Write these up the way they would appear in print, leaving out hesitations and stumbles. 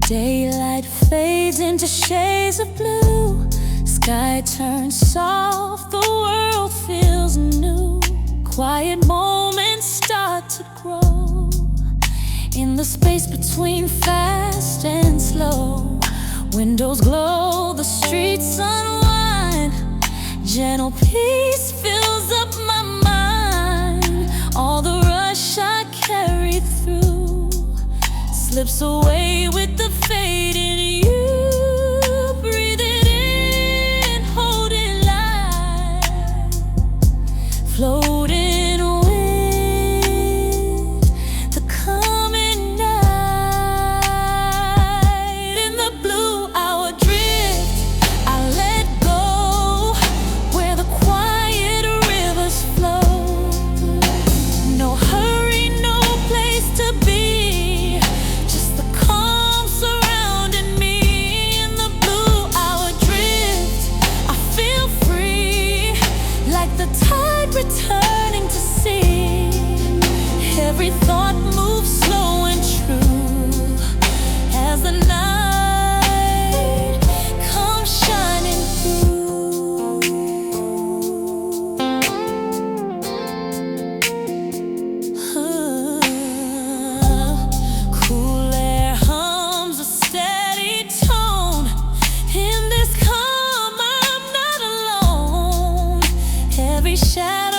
Daylight fades into shades of blue. Sky turns soft, the world feels new. Quiet moments start to grow in the space between fast and slow. Windows glow, the streets unwind. Gentle peace fills up my mind. All the rush I carry through slips away with the fade in you. Breathe it in, hold it light, floating with the coming night. In the blue hour drift, I let go where the quiet rivers flow. No hurry, no place to be. Returning to see, every thought moves slow and true as the night comes shining through. Cool air hums a steady tone. In this calm, I'm not alone. Every shadow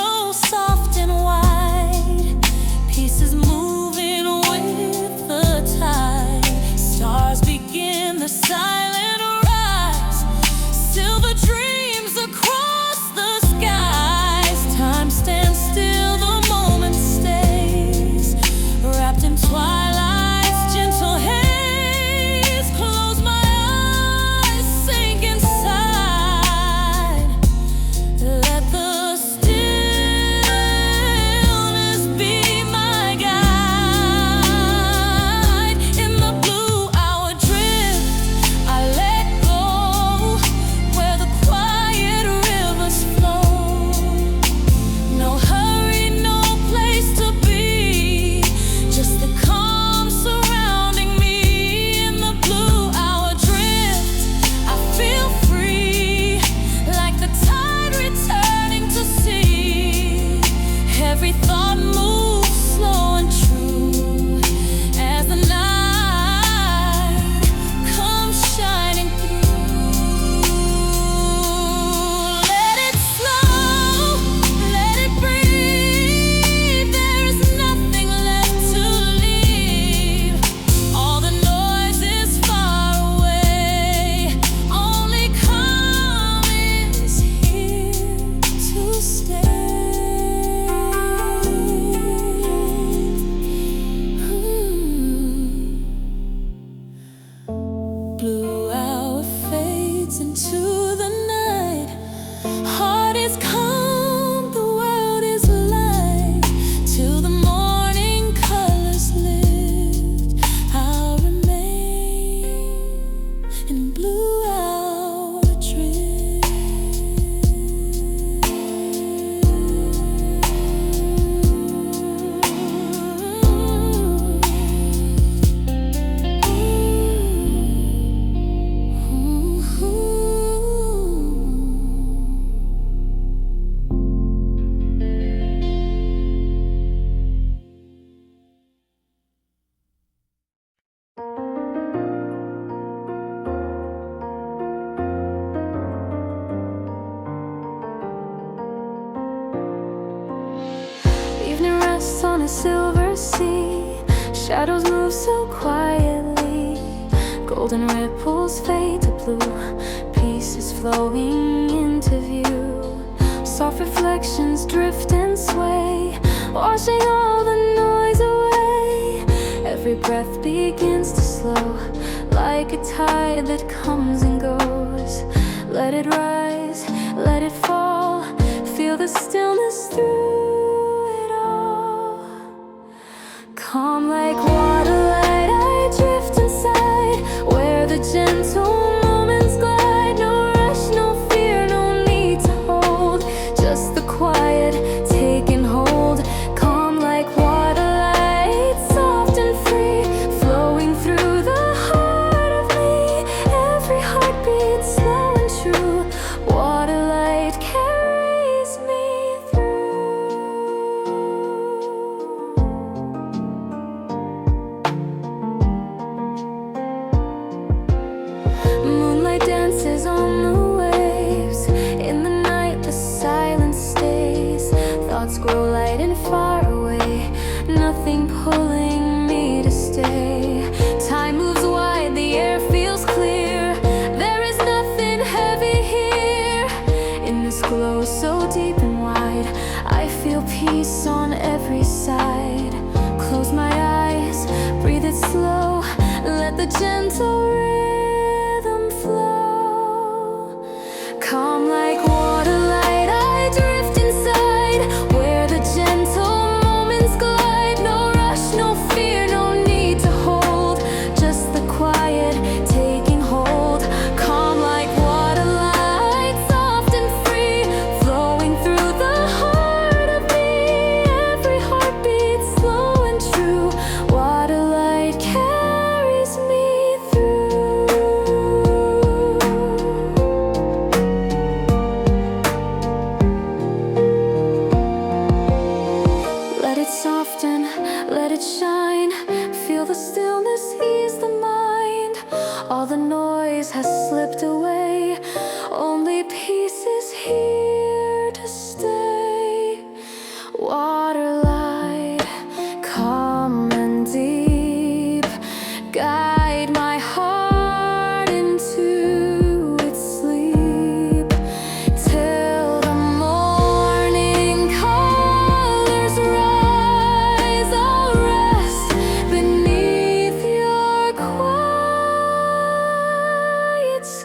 silent rise, silver dreams across the skies. Time stands still, the moment stays, wrapped in twilight's gentle haze. Close my eyes, sink inside, let the stillness be my guide. In the blue hour drift, I let go where the quiet rivers flow. No hurry, no place to be, just the calm surrounding me. In the blue hour drift, I feel free, like the tide returning to sea. Every thought moves slow and true as the night comes shining through. Let it slow, let it breathe. There is nothing left to leave. All the noise is far away. Only calm is here to stay. Blue hour fades into the night. Heart is calm, the world is light. Till the morning colors lift, I'll remain in blue hour drift. Evening rests on a silver sea. Shadows move so quietly. Golden ripples fade to blue. Peace is flowing into view. Soft reflections drift and sway, washing all the noise away. Every breath begins to slow, like a tide that comes and goes. Let it rise, let it fall. Feel the stillness through it all. Calm like water light, I drift inside, where the gentle moments glide. No rush, no fear, no need to hold, just the quiet taking hold. Calm like water light, soft and free, flowing through the heart. to stay. Time moves wide, the air feels clear. There is nothing heavy here. In this glow so deep and wide, I feel peace on every side. Close my eyes, breathe it slow. Let the gentle rhythm flow. Calm like water light, I drift inside, where the gentle moments glide. No rush, no fear, no need to hold, just the quiet taking hold. Calm like water light, soft and free, flowing through the heart of me. Every heartbeat slow and true. Water light carries me through. Let it soften, let it shine. Feel the stillness, ease the mind. All the noise has slipped away. Only peace is here to stay. Water light, calm and deep, guide my heart into its sleep. Till the morning colors rise, I'll rest beneath your quiet skies.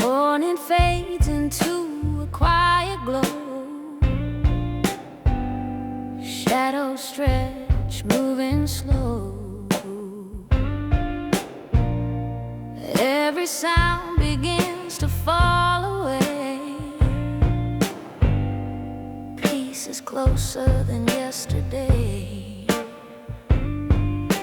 Morning fades into a quiet glow. Shadows stretch, moving slow. Every sound begins to fall away. Peace is closer than yesterday.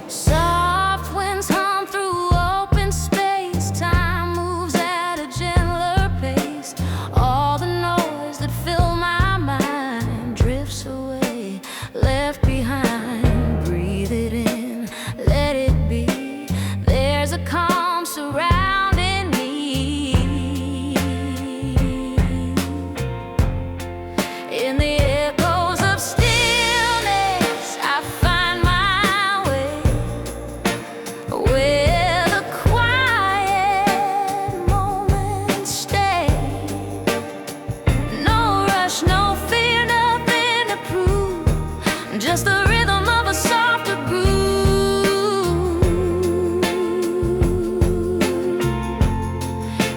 Soft winds hum through open space. Time moves at a gentler pace. All the noise that filled my mind drifts away, left behind. Breathe it in, let it be. There's a calm surrounding me. In the echoes of stillness, I find my way, where the quiet moments stay. No rush, no fear, nothing to prove, just the rhythm of a softer groove.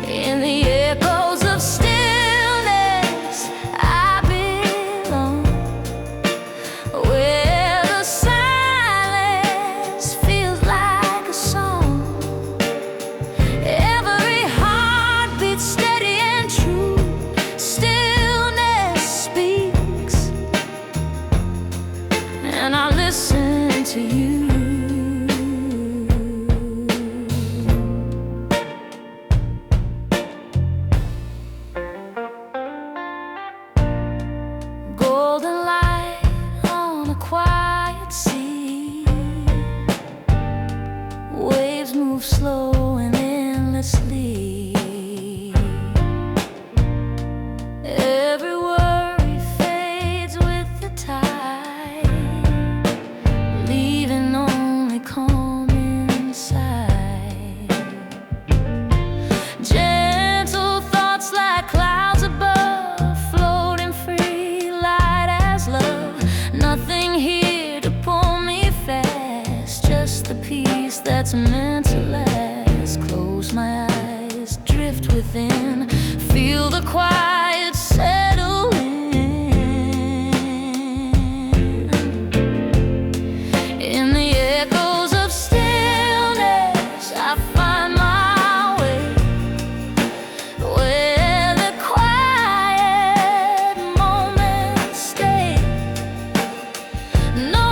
In the echoes of stillness, I belong, where the silence feels like a song. Every heartbeat steady and true. Stillness speaks, and I listen to you. Golden light on a quiet sea. Waves move slow and endlessly. Every worry fades with the tide, leaving only calm inside. Gentle thoughts like clouds above, floating free, light as love. Nothing here to pull me fast, just the peace that's meant to last. Close my eyes, drift within, feel the quiet settle in. In the echoes of stillness, I find my way, where the quiet moments stay. No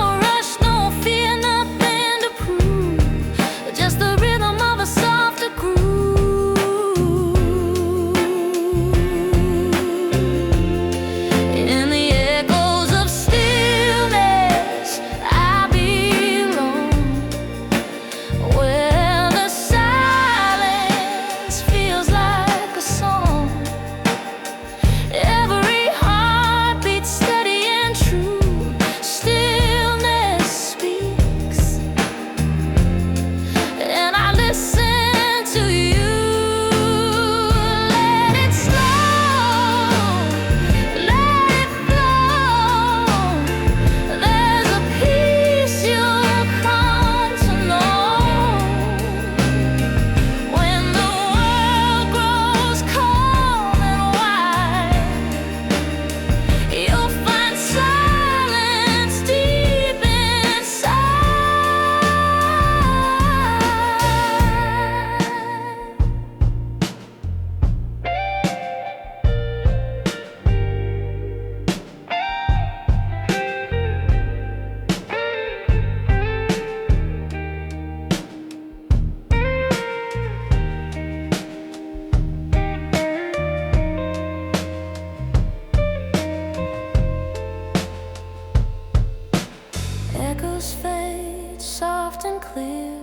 shadows fade, soft and clear.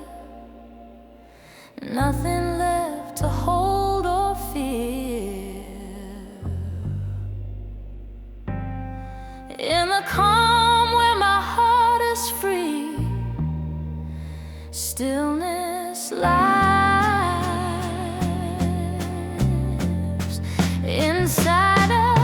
Nothing left to hold or fear. In the calm where my heart is free, stillness lives inside of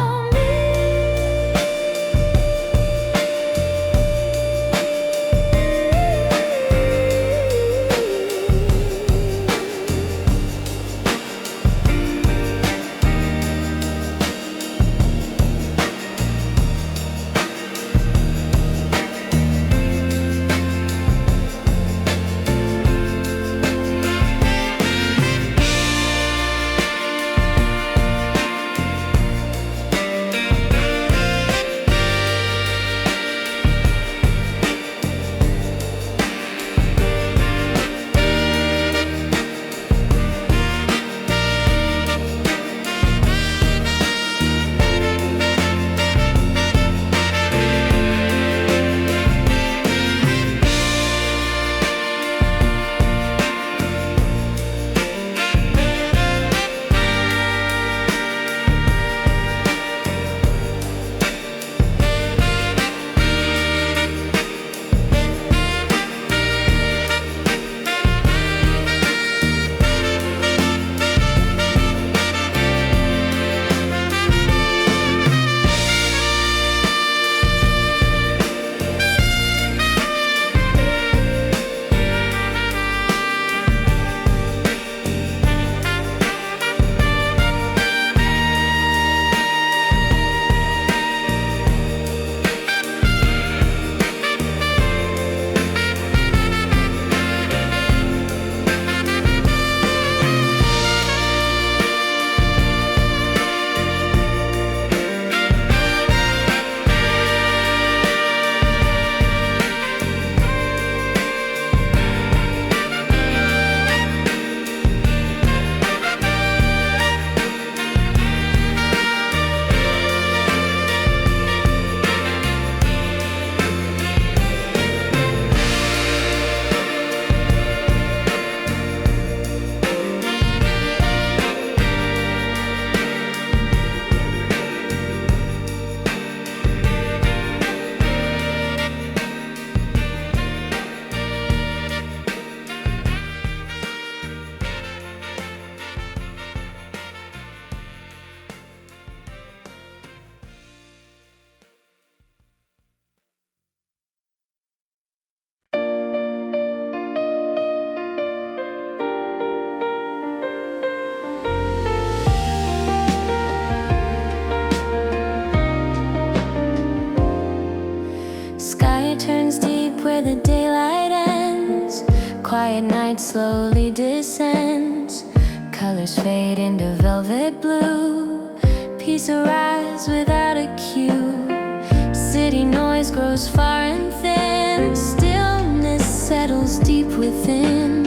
the daylight ends, quiet night slowly descends. Colors fade into velvet blue, peace arrives without a cue. City noise grows far and thin, stillness settles deep within.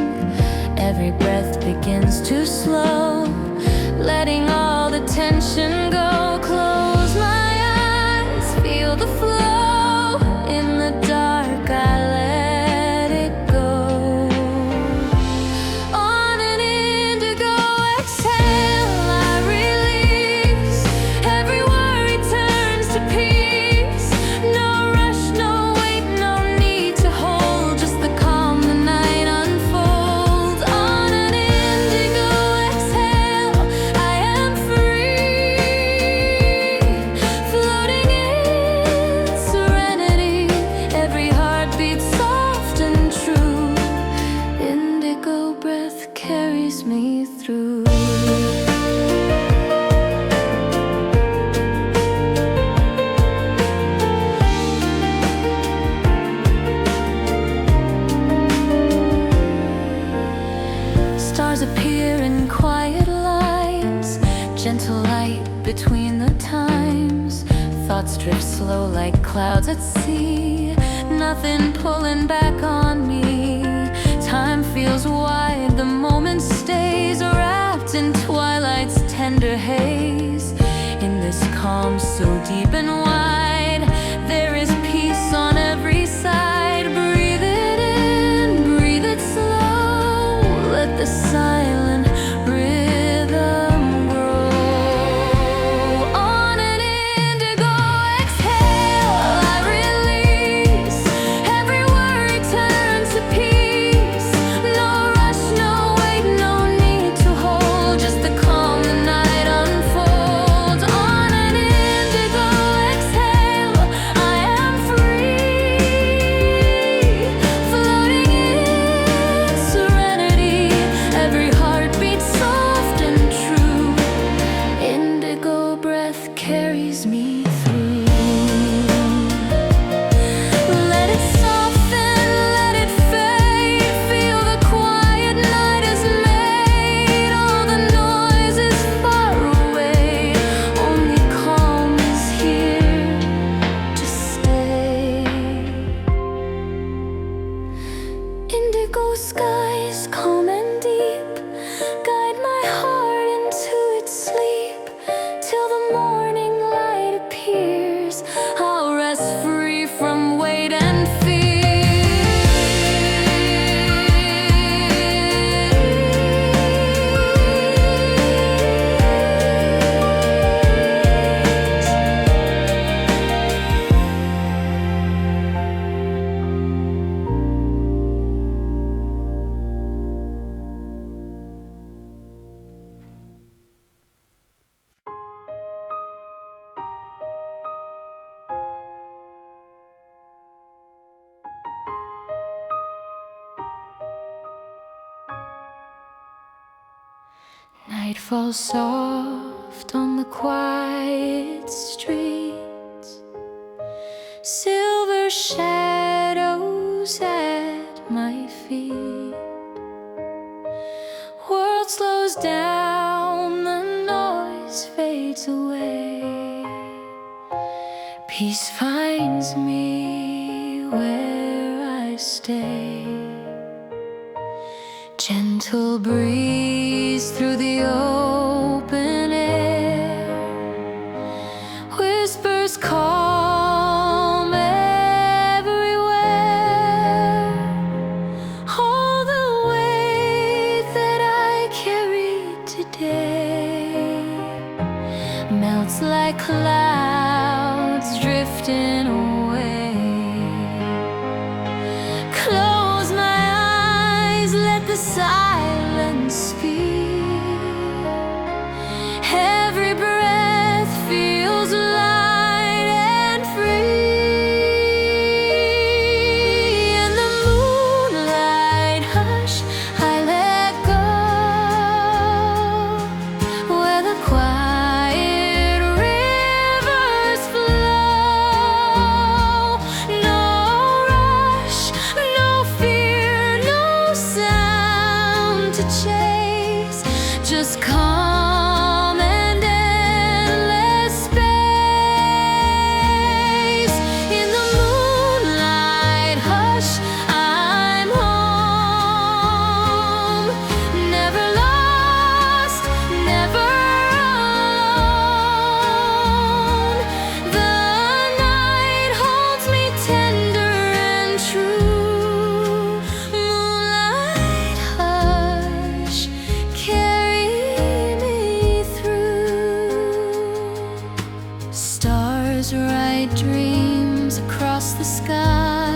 Every breath begins to slow, letting all the tension go. Close my eyes, feel the flow. In the dark I let it go. On an indigo exhale I release. Every worry turns to peace. No rush, no wait, no need to hold. Just the calm the night unfolds. On an indigo exhale I am free, floating in serenity. Every heartbeat soft and true. Indigo breath carries me through. Stars appear in quiet lights, gentle light between the times. Thoughts drift slow like clouds at sea, nothing pulling back on me. Time feels wide, the moment stays wrapped in twilight's tender haze. In this calm so deep and wide, there is peace on every side. Breathe indigo skies, calm and deep, guide my heart into its sleep. Till the morning light appears, I'll rest free from weight and fear. Night falls soft on the quiet streets, silver shadows at my feet. World slows down, the noise fades away. Peace finds me where I stay. Gentle breeze through the open air, whispers calm everywhere. All the weight that I carry today melts like clouds drifting away. Close my eyes, let the silence speak. Every breath feels light and free. In the moonlight hush, I let go, where the quiet rivers flow. No rush, no fear, no sound to chase, just calm and endless space. In the moonlight hush, I'm home, never lost, never alone. The night holds me tender and true. Moonlight hush, carry me through. Stars write dreams across the sky,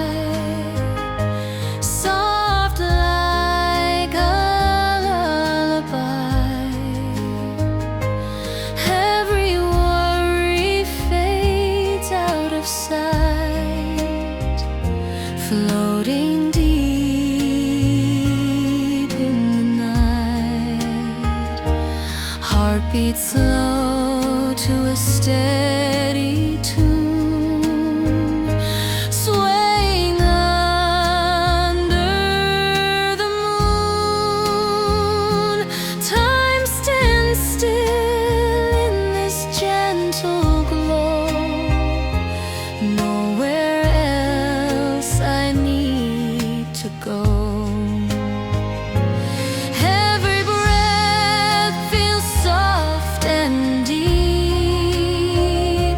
soft like a lullaby. Every worry fades out of sight, floating deep in the night. Heartbeat slow to a steady tune, swaying under the moon. Time stands still in this gentle glow. Nowhere else I need to go. Every breath feels soft and deep,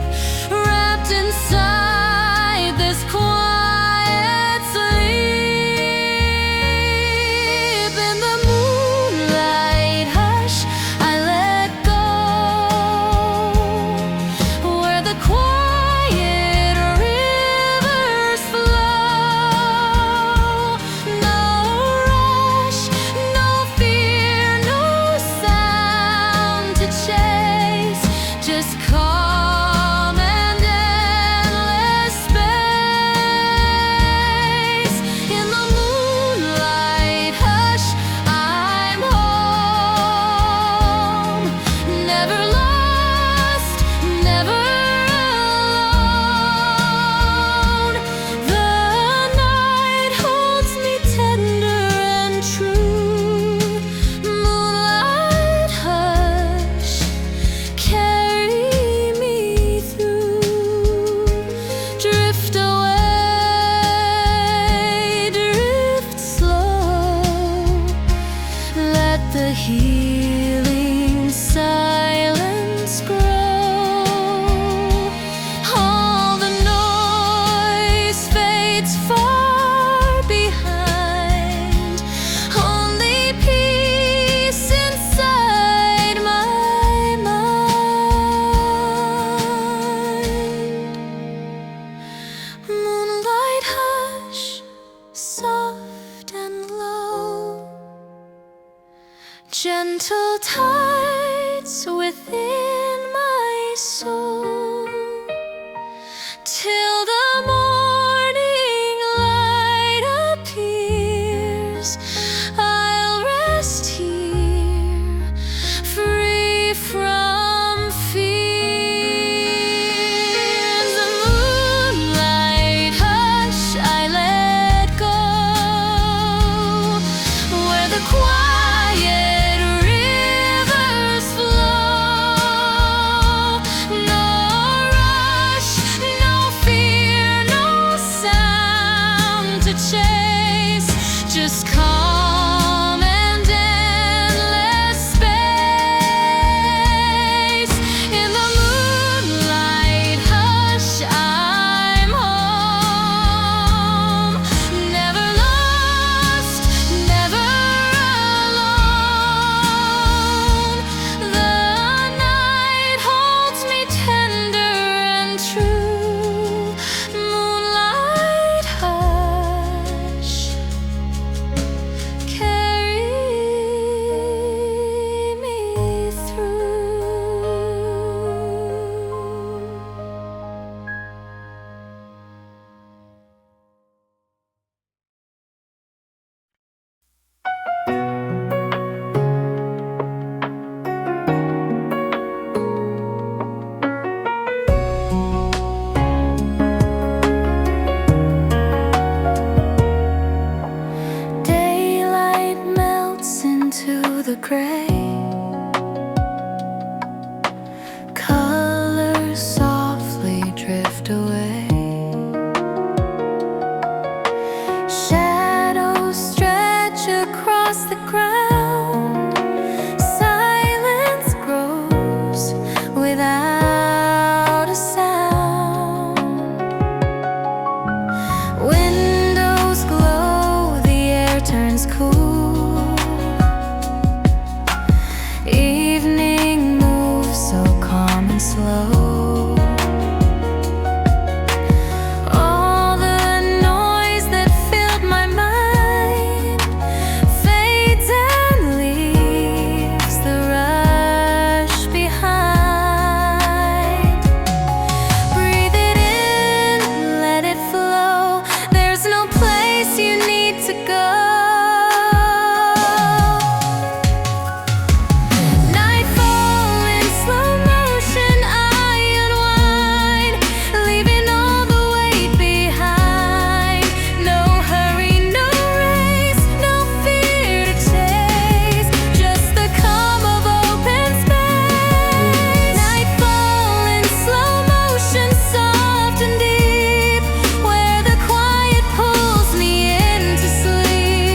Gentle tides within my soul, till the morning light appears. I'll rest here, free from fears. The moonlight hush, I let go, where the quiet just calm and endless space. In the moonlight hush, I'm home, never lost, never alone. The night holds me tender and true. Moonlight hush, the gray, colors softly drift away, shadows stretch across the ground, silence grows without a sound. Windows glow, the air turns cool, evening moves so calm and slow. All the noise that filled my mind fades and leaves the rush behind. Breathe it in, let it flow. There's no place you need to go. Soft and deep, where the quiet pulls me into sleep.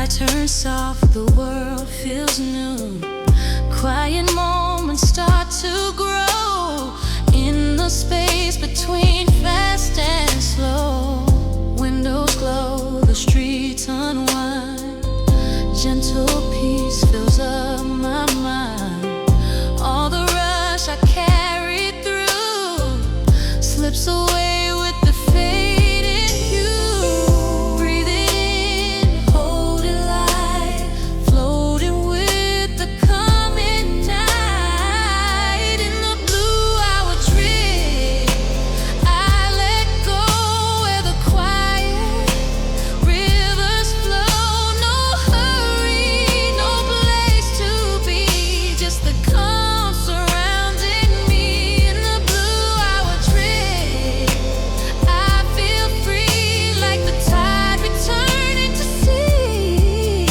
turn soft, the world feels new. Quiet moments start to grow in the space between fast and slow. Windows glow, the streets unwind. Gentle peace fills up my mind. All the rush I carried through slips away with the fading hue. Breathe it in, hold it light, floating with the coming night. In the blue I would drift, I let go where the quiet rivers flow. No hurry, no place to be, just the calm surrounding me. In the blue I would drift, I feel free like the tide returning to sea.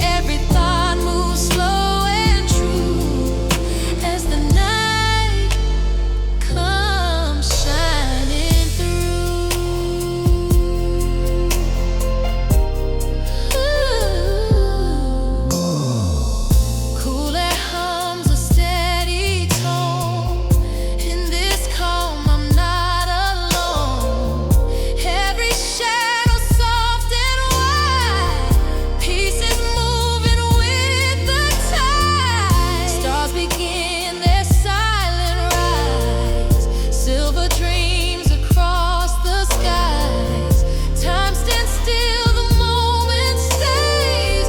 Every thought moves slow and true as the night comes shining through. Cool air hums a steady tone. In this calm I'm not alone. Every shadow soft and wide, pieces moving with the tide. Stars begin their silent rise, silver dreams across the skies. Time stands still, the moment stays,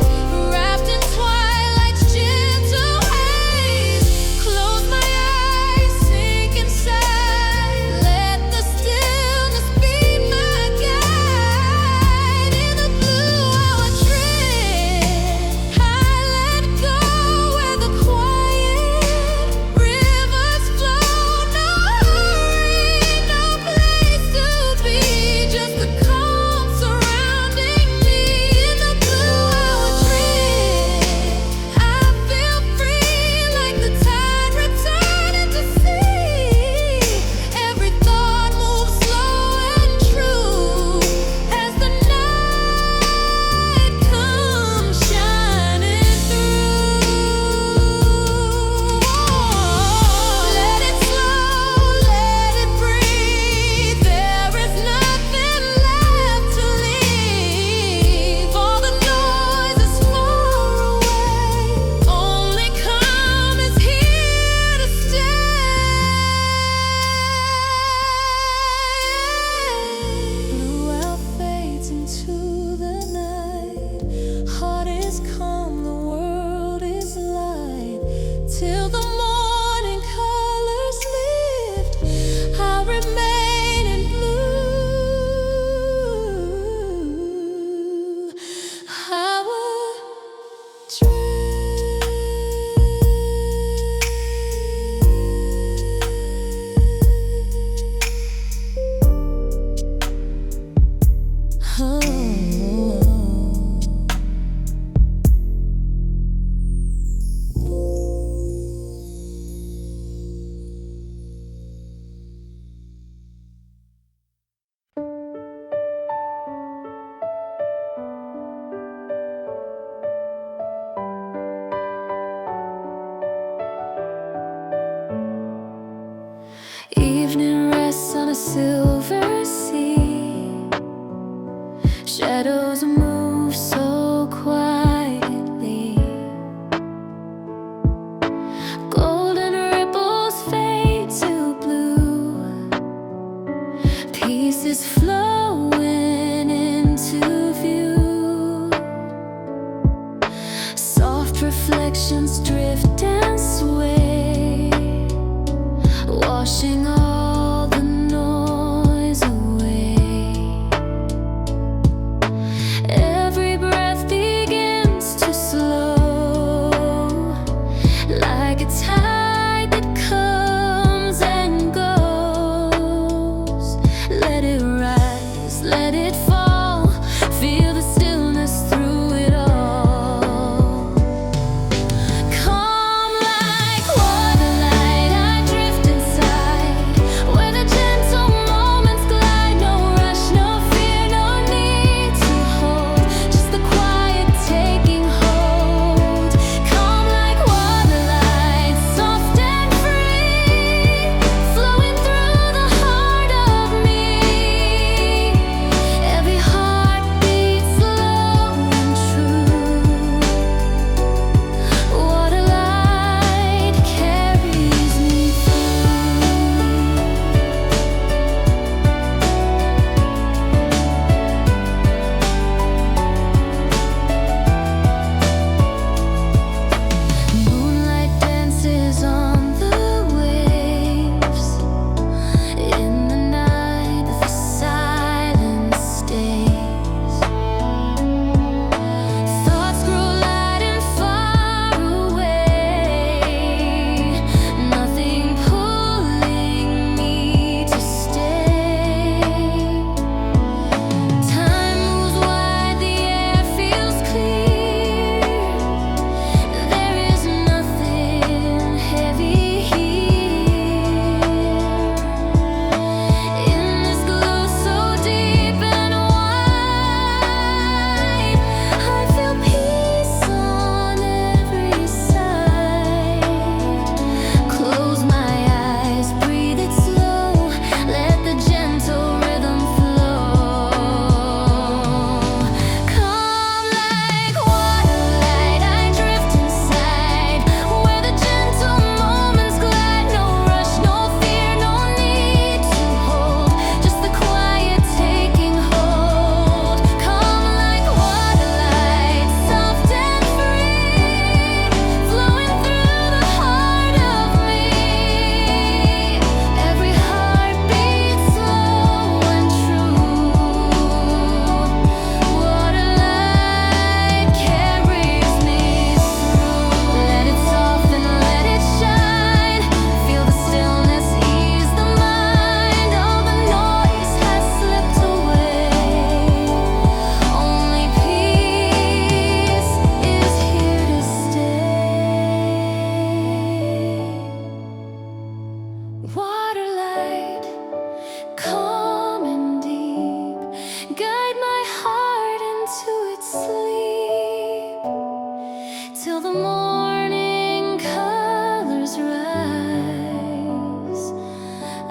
wrapped in twilight's gentle haze. Close my eyes, sink inside, let the stillness be my guide. In the blue I would drift, I let go where the quiet rivers flow. No hurry, no place to be, just the calm surrounding me. In the blue I would drift, I feel free like the tide returning to sea. Every thought moves slow and true as the night comes shining through. Let it slow, let it breathe. There is nothing left to leave. All the noise is far away. Only calm is here to stay. Blue out fades into the night. Heart is calm, the world is light. Till the morning colors lift, I'll remain in blue. I would Evening rests on a silver sea. Shadows move so quietly. Golden ripples fade to blue. Pieces flowing into view. Soft reflections drift and sway, washing all the noise away. Every breath begins to slow, like a tide that comes and goes. Let it rise, let it fall, feel the stillness through it all. Calm like water light, I drift inside. till the morning colors rise.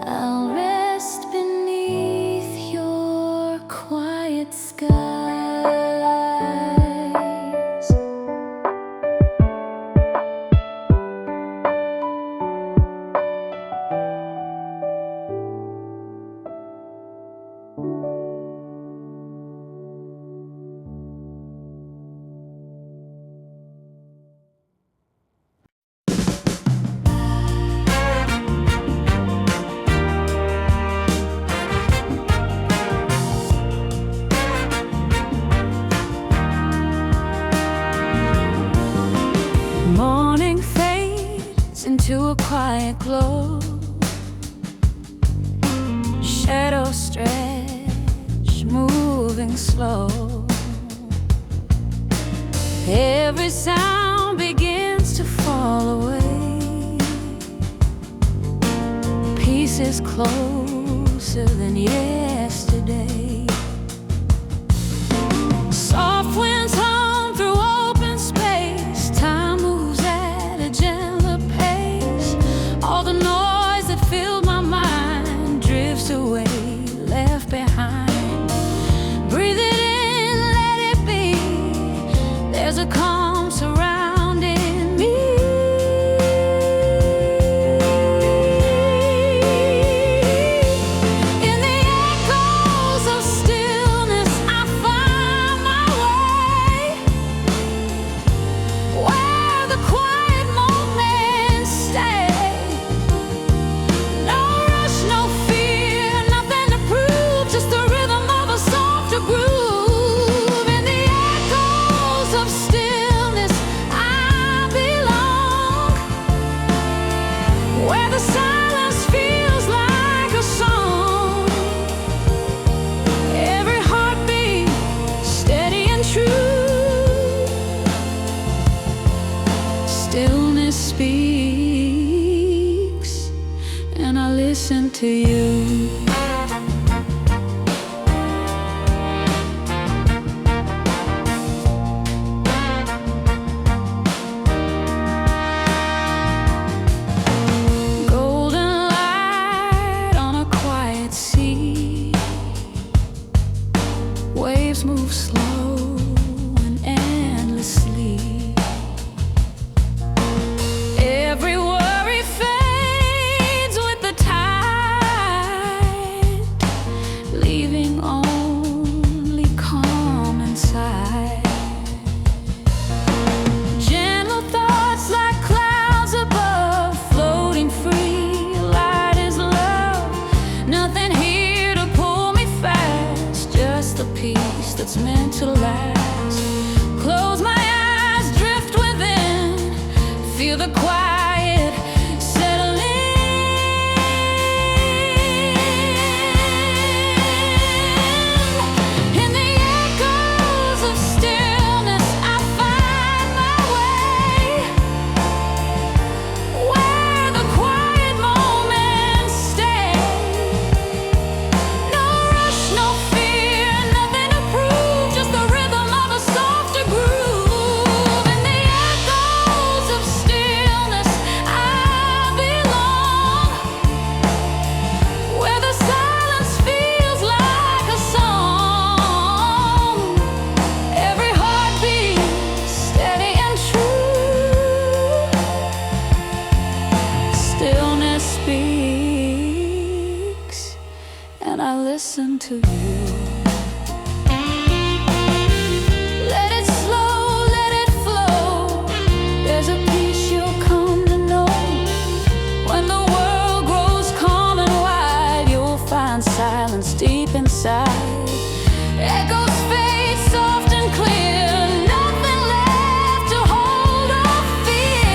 I'll rest beneath your quiet skies. Morning fades into a quiet glow. Shadows stretch, moving slow. Every sound begins to fall away. Peace is closer than yesterday. Soft winds hum through open space. Time moves at a gentler pace. All the noise that filled my mind drifts away, left behind. Breathe it in, let it be. There's a calm surrounding me. In the echoes of stillness, I find my way, where the quiet moments stay. No rush, no fear, nothing to prove, just the rhythm of a softer groove. In the echoes of stillness, I belong, where the silence feels like a song. Every heartbeat steady and true. Stillness speaks, and I listen to you. Golden light on a quiet sea. Waves move slow and endlessly. Every worry fades with the tide, leaving only calm inside. Gentle thoughts like clouds above, floating free. Light is love, nothing here to pull me fast, just the peace that's meant to last. Close my eyes, drift within, feel the quiet settle in. In the echoes of stillness, I find my way, where the quiet moments stay. No rush, no fear, nothing to prove, just the rhythm of a softer groove. In the echoes of stillness, I belong, where the silence feels like a song. Every heartbeat steady and true. Stillness speaks, and I listen to you. Let it slow, let it flow. There's a peace you'll come to know. When the world grows calm and wide, you'll find silence deep inside. Echoes fade soft and clear, nothing left to hold or fear.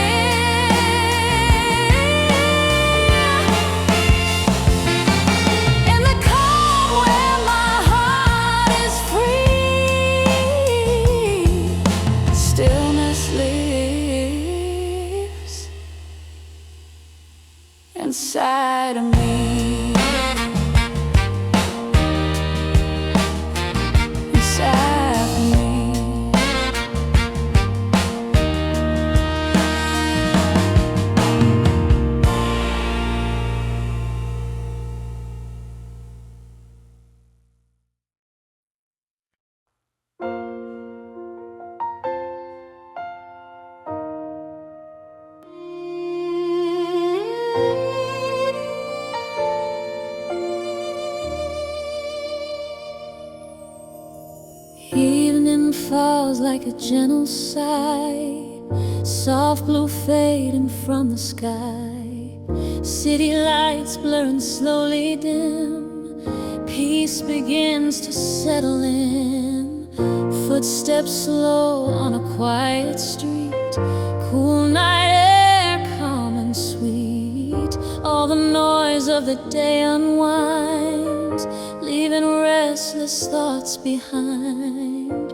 In the calm where my heart is free, stillness lives inside of me. Inside of me. like a gentle sigh, soft blue fading from the sky. City lights blurring slowly dim, peace begins to settle in. Footsteps slow on a quiet street, cool night air calm and sweet. All the noise of the day unwinds, leaving restless thoughts behind.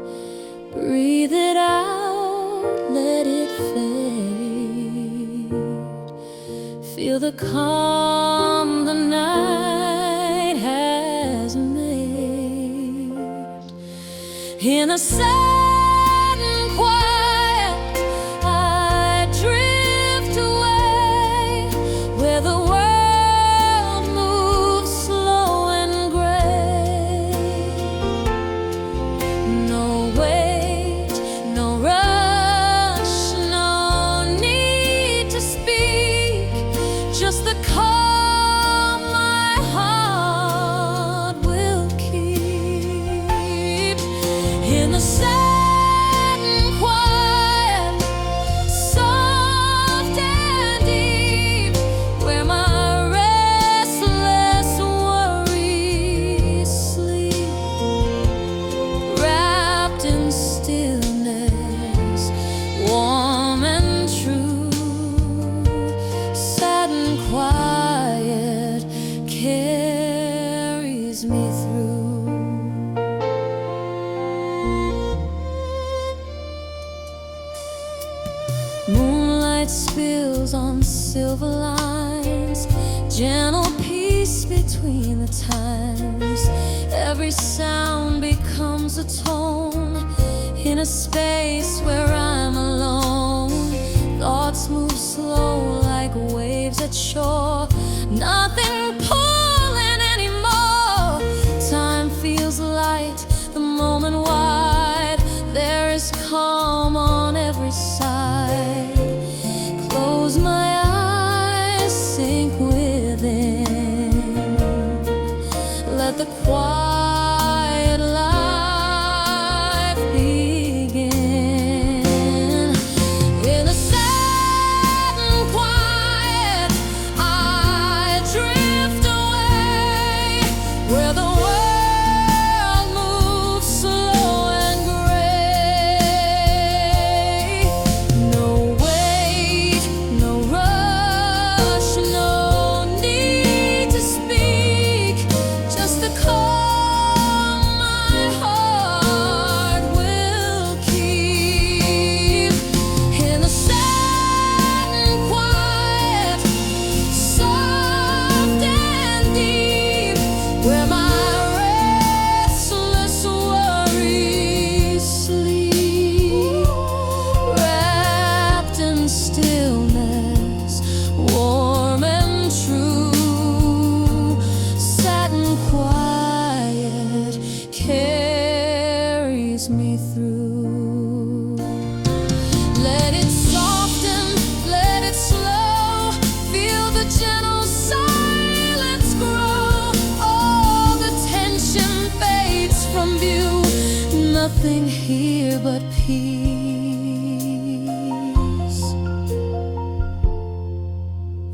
Breathe it out, let it fade. Feel the calm the night has made. In the sudden quiet, I drift away, where the world moves slow and gray. No wait, no rush, no need to speak, just the calm my heart will keep. In the sudden quiet, soft and deep, where my restless worries sleep, wrapped in stillness, warm and true. Sudden quiet carries me through. Moonlight spills on silver lines, gentle peace between the times. Every sound becomes a tone in a space where I'm alone. Thoughts move slow like waves at shore, nothing pulling anymore. Time feels light, the moment wide. There is calm on every side. Close my eyes, sink within. Let the quiet life begin. In the sudden quiet, I drift away, where the world moves slow and gray. No wait, no rush, no need to speak, just the calm my heart will keep. In the sudden quiet, soft and deep, where my restless worries sleep, wrapped in stillness, warm and true. Satin quiet carries me through. Let it soften, let it slow, feel the gentle silence grow. All the tension fades from view, nothing here but peace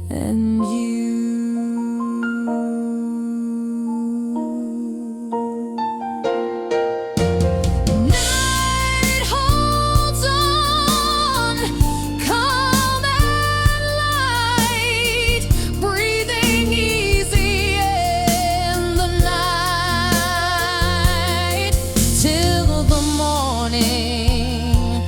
and you. Night holds on, calm and light, breathing easy in the night, till the morning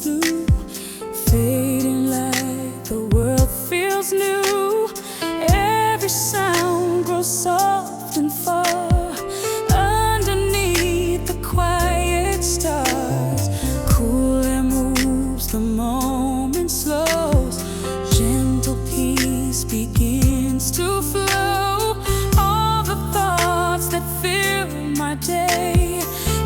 blue, fading like the world feels new. Every sound grows soft and far underneath the quiet stars. Cool air moves, the moment slows, gentle peace begins to flow. All the thoughts that fill my day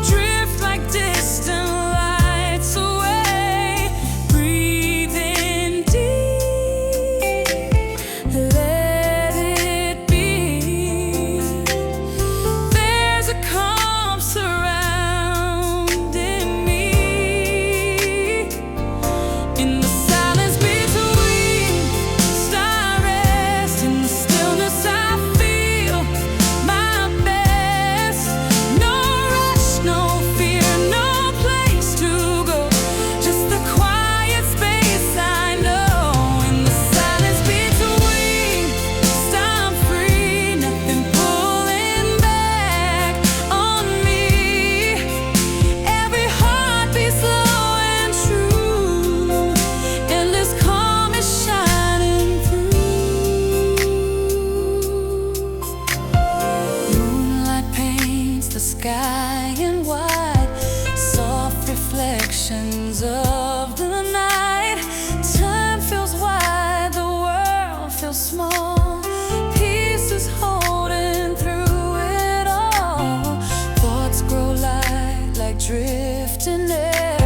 drift like distant lights away. Breathe in deep, let it be. There's a calm surrounding me. In the silence between star rest, in the stillness I feel my best. No rush, no fear, no place to go, just the quiet space I know. In the silence between stars I'm free, nothing pulling back on me. Every heartbeat slow and true, endless calm is shining through. Moonlight paints the sky in white, soft reflections of the night. Time feels wide, the world feels small. Peace is holding through it all. Thoughts grow light like drifting air.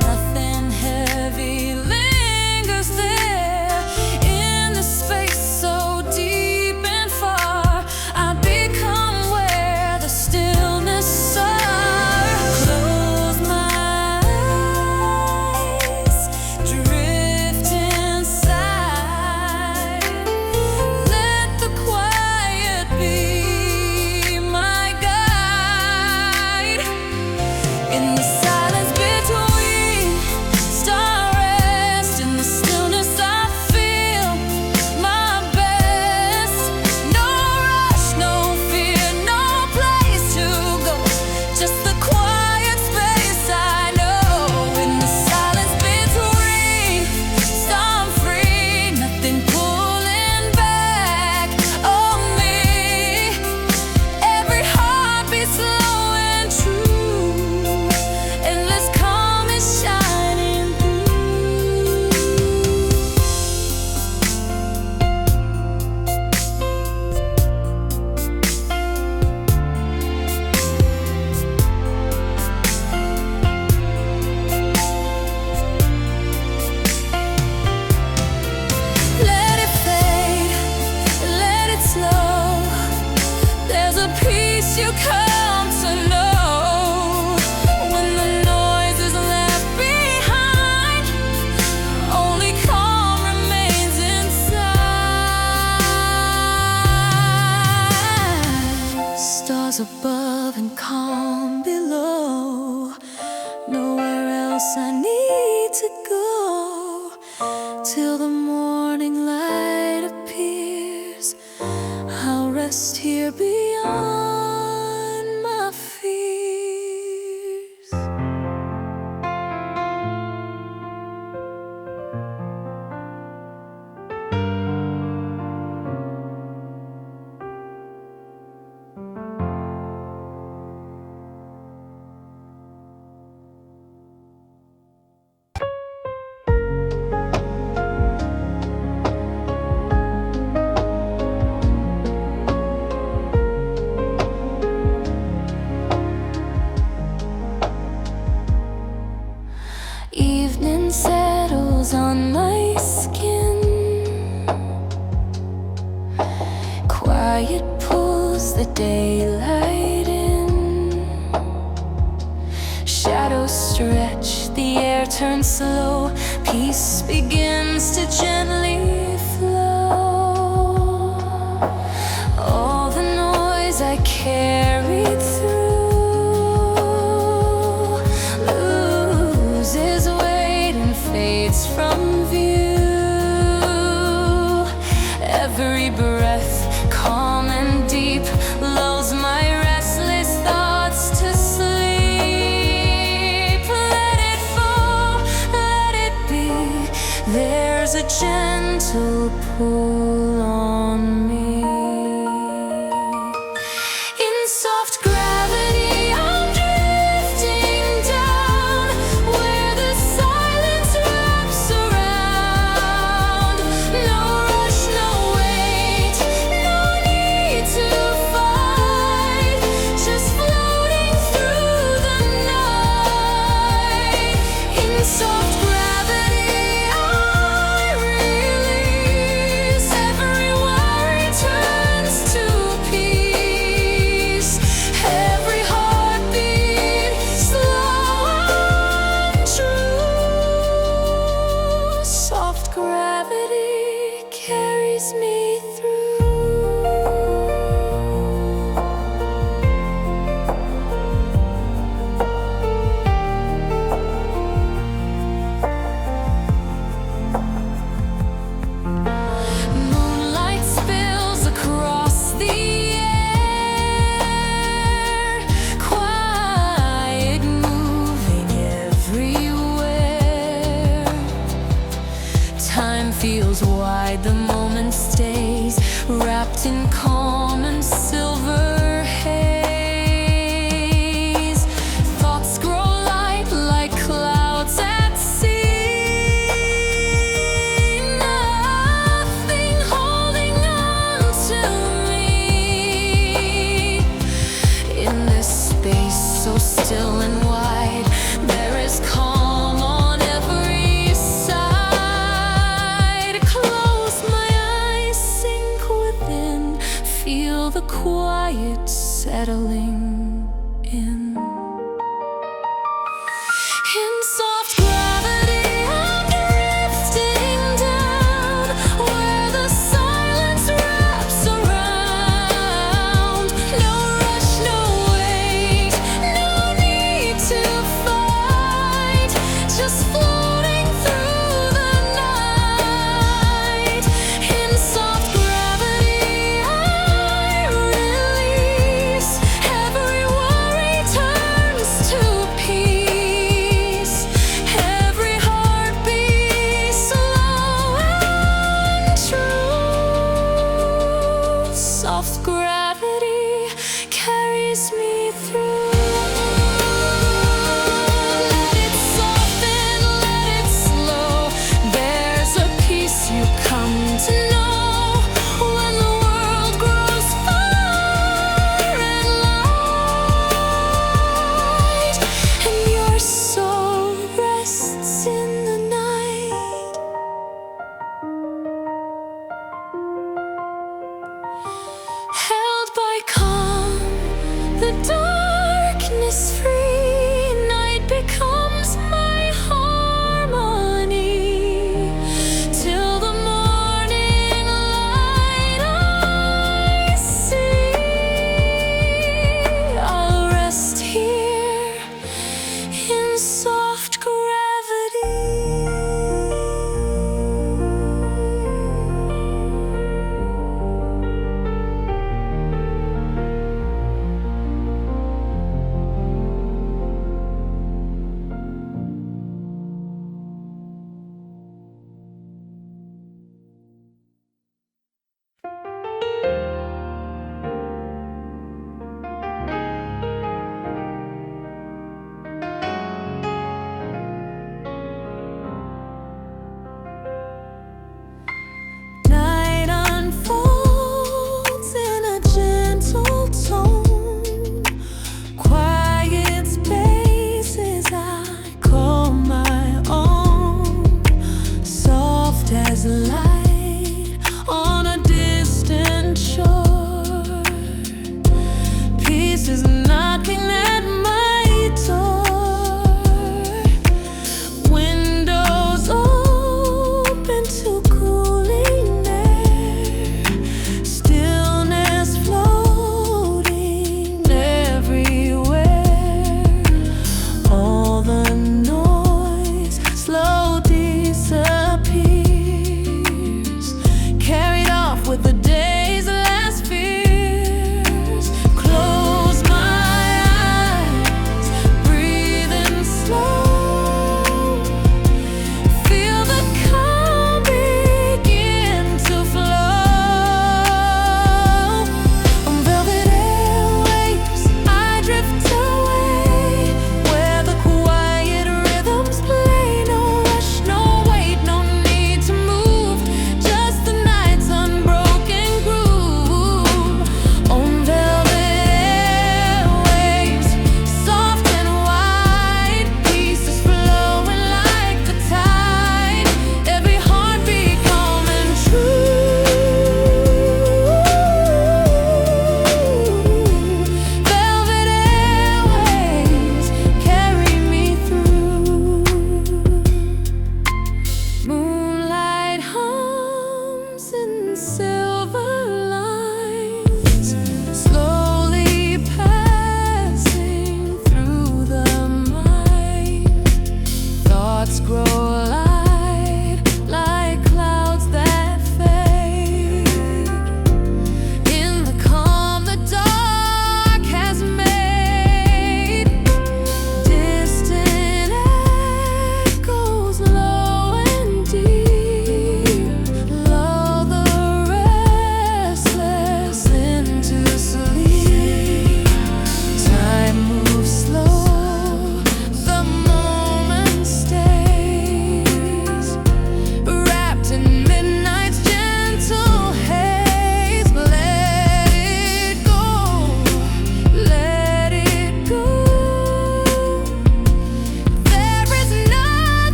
Nothing heavy lingers there. In the space so deep and far, I become where the stillness are. Close my eyes, drift inside. Let the quiet be my guide. In the silence between star rest, in the stillness I feel my best. No rush, no fear, no place to go, just the quiet space I know. In the silence between stars I'm free, nothing pulling back on me. Every heartbeat slow and true, endless calm is shining through. Let it fade, let it slow. There's a peace you come to know. When the noise is left behind, only calm remains inside. Stars above and calm below. Nowhere else I need to go, till the morning light appears. I'll rest here beyond my fears. Evening settles on my skin. Quiet pulls the daylight in. Shadows stretch, the air turns slow. Peace begins to gently flow. All the noise I carried through loses weight and fades from view. Every breath, calm and deep, lulls my restless thoughts to sleep. Let it fall, a gentle pull on me. In soft gravity, I'm drifting down where the silence wraps around. No rush, no wait, no need to fight, just floating through the night. In soft gravity, I release. Every worry turns to peace. Every heartbeat slow and true. Soft gravity carries me through. Moonlight spills across the air, quiet, moving everywhere. Time feels wide, the moment stays, wrapped in calm and silver haze. Thoughts grow light like clouds at sea. Nothing holding on to me. In this space so still and wide, there is calm on every side. Close my eyes, sink within, feel the quiet settling in. In soft gravity, I'm drifting down where the silence wraps around. No rush, no wait, no need to fight, just floating through the night. In soft gravity, I release. Every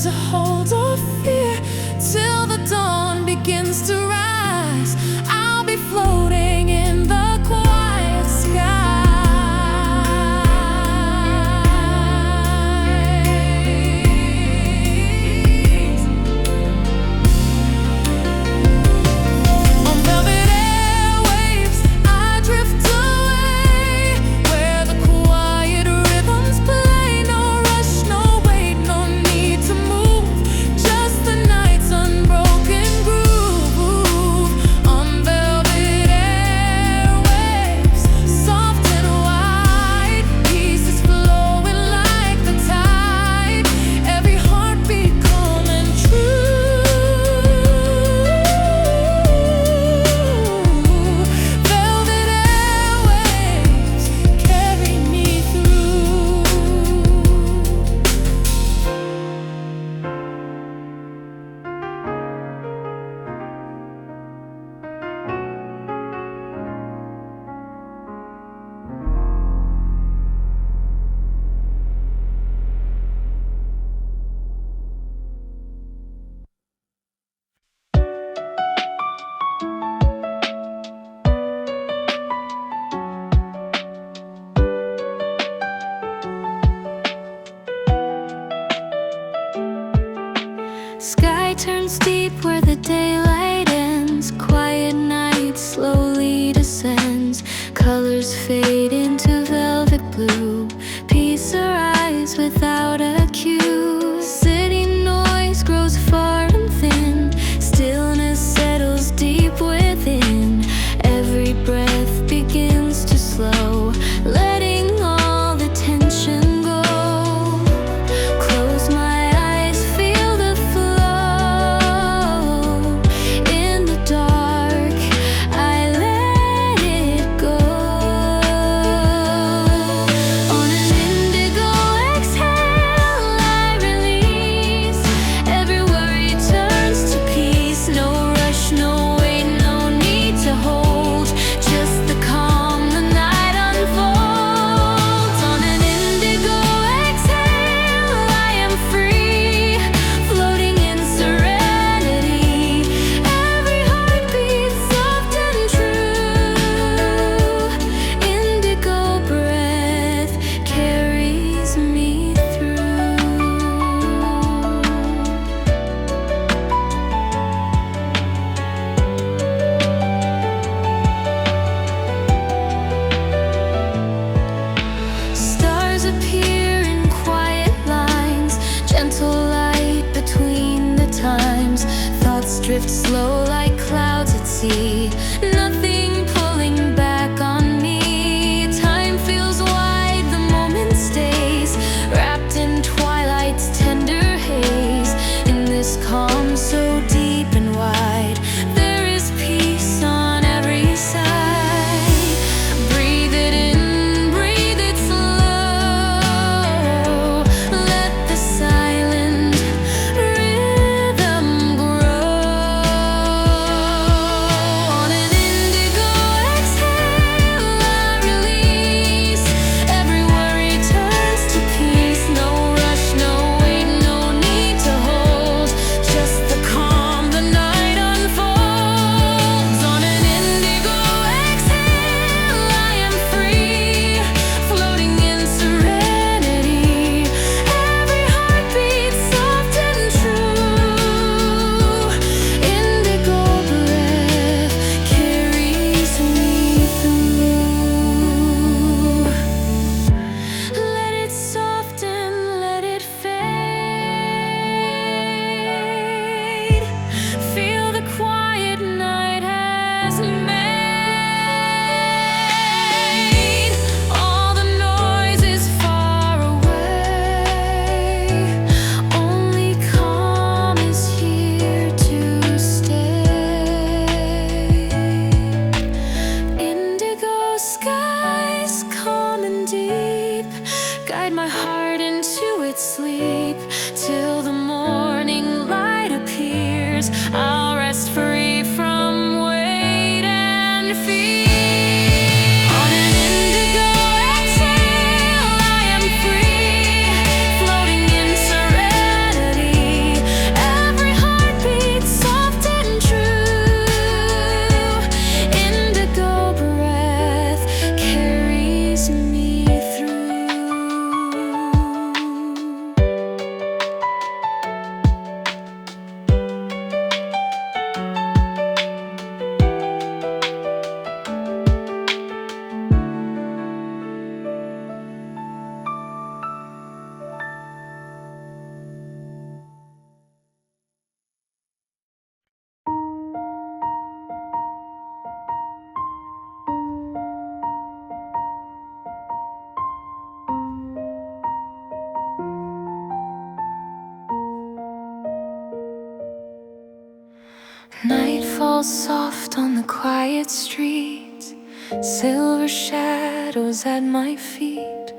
to hold or fear. Till the dawn begins to rise, I'll be floating in the quiet sky. On velvet airwaves, I drift away, where the quiet rhythms play. No rush, no wait, no need to move, just the night's unbroken groove. On velvet airwaves, soft and wide, peace is flowing like the tide, every heartbeat calm and true. Velvet airwaves carry me through. Sky turns deep where the daylight ends. Quiet night slowly descends. Colors fade into velvet blue. Peace arrives without a cue. City noise grows far and thin. Stillness settles deep within. Every breath begins to slow, letting all the tension go. Close my eyes, feel the flow. In the dark, I let it go. falls soft on the quiet street, silver shadows at my feet.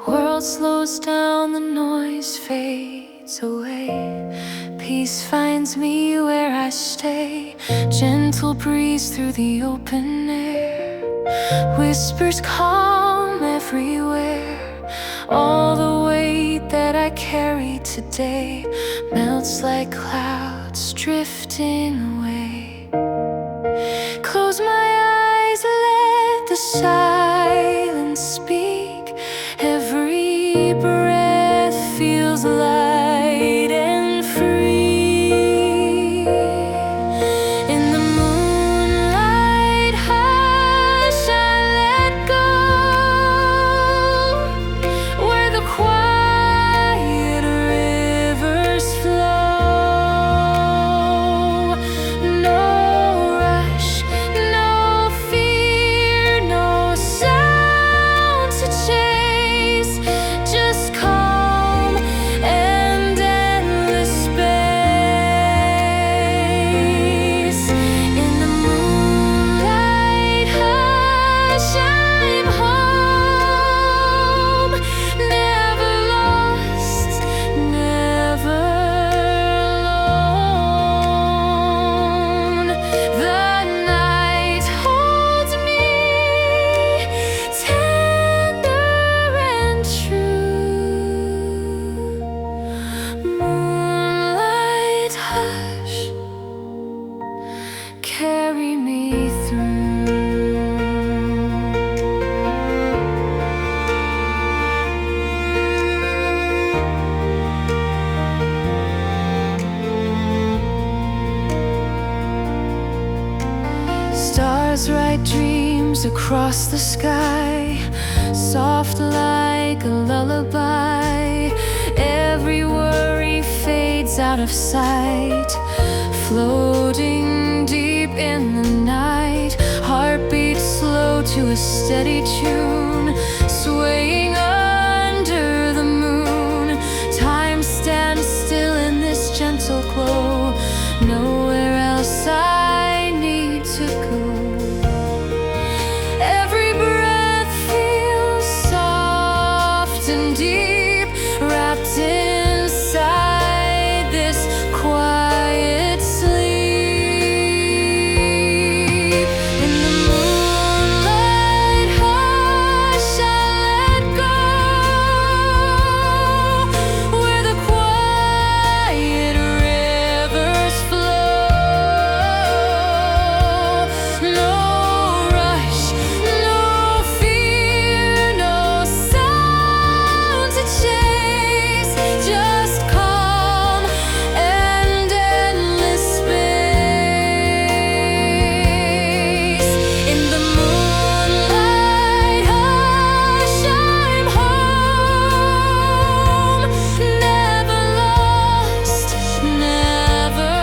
World slows down, the noise fades away. Peace finds me where I stay. Gentle breeze through the open air, whispers calm everywhere. All the weight that I carry today melts like clouds drifting away. Close my eyes, let the silence speak. Every breath feels light and free. In the moonlight hush, I let go, where the quiet rivers flow. No rush, no fear, no sound to chase, just calm and endless space. In the moonlight hush, I'm home, never lost, never alone. The night holds me tender and true. Moonlight hush, carry me through. Stars write dreams across the sky, soft like a lullaby. Every worry fades out of sight, floating deep in the night. Heartbeat slow to a steady tune, swaying under the moon. Time stands still in this gentle glow. Nowhere else I need to go. Every breath feels soft and deep, wrapped inside this quiet sleep. In the moonlight hush, I let go, where the quiet rivers flow. No rush, no fear, no sound to chase, just calm and endless space. In the moonlight hush, I'm home, never lost, never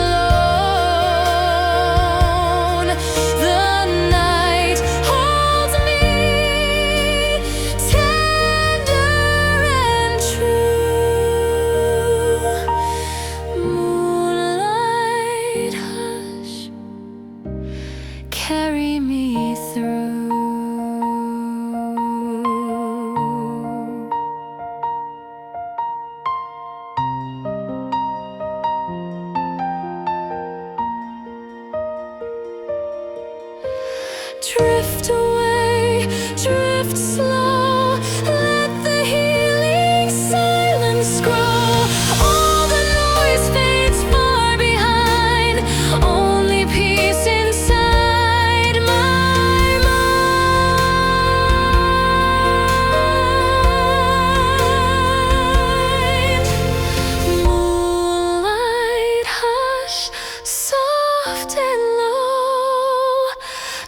alone. The night holds me tender and true. Moonlight hush, carry me through. Drift away, drift slow, let the healing silence grow. All the noise fades far behind, only peace inside my mind. Moonlight hush, soft and low,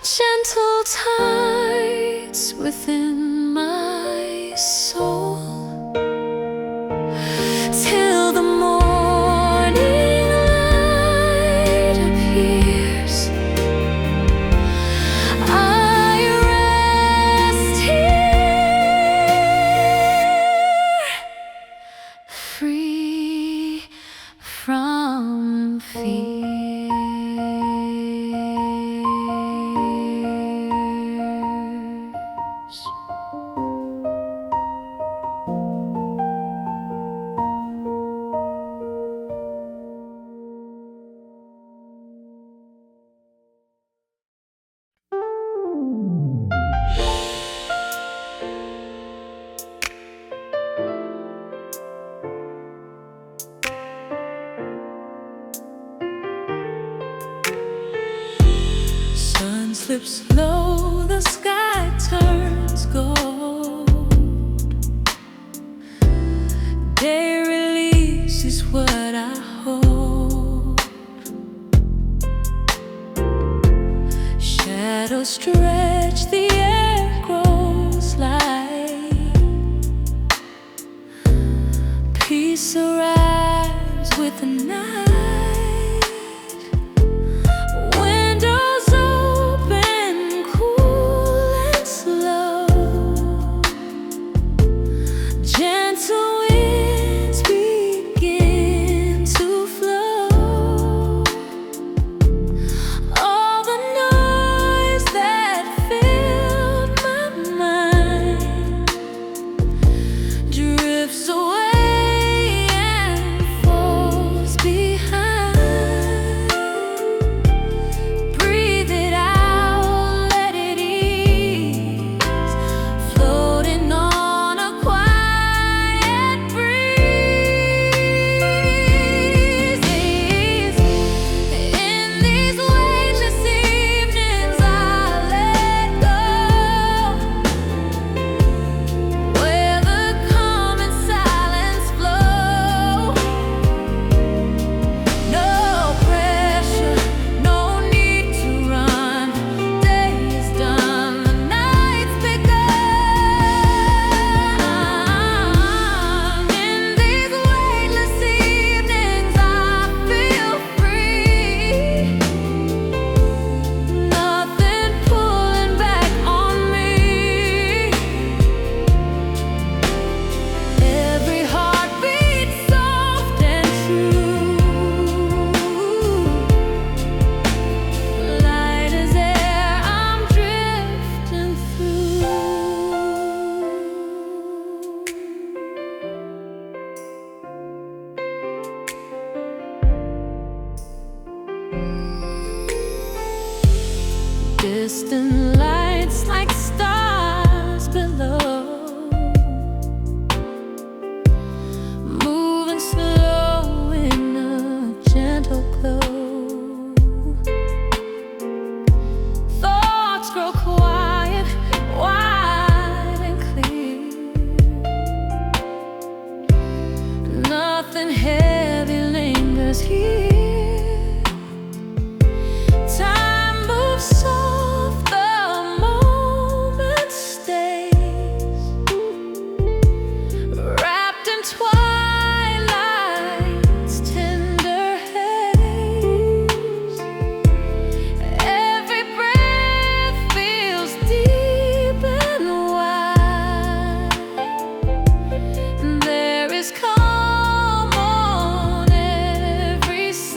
gentle tides within my soul, till the morning light appears. I rest here, free from fear. slips low, the sky turns gold. Day release is what I hold. Shadows stretch, the air grows light. Peace arrives with the night. Distant lights like stars below, moving slow in a gentle glow. Thoughts grow quiet, wide and clear. Nothing heavy lingers here. Time moves soft, the moment stays, wrapped in twilight's tender haze. Every breath feels deep and wide. There is calm on every side.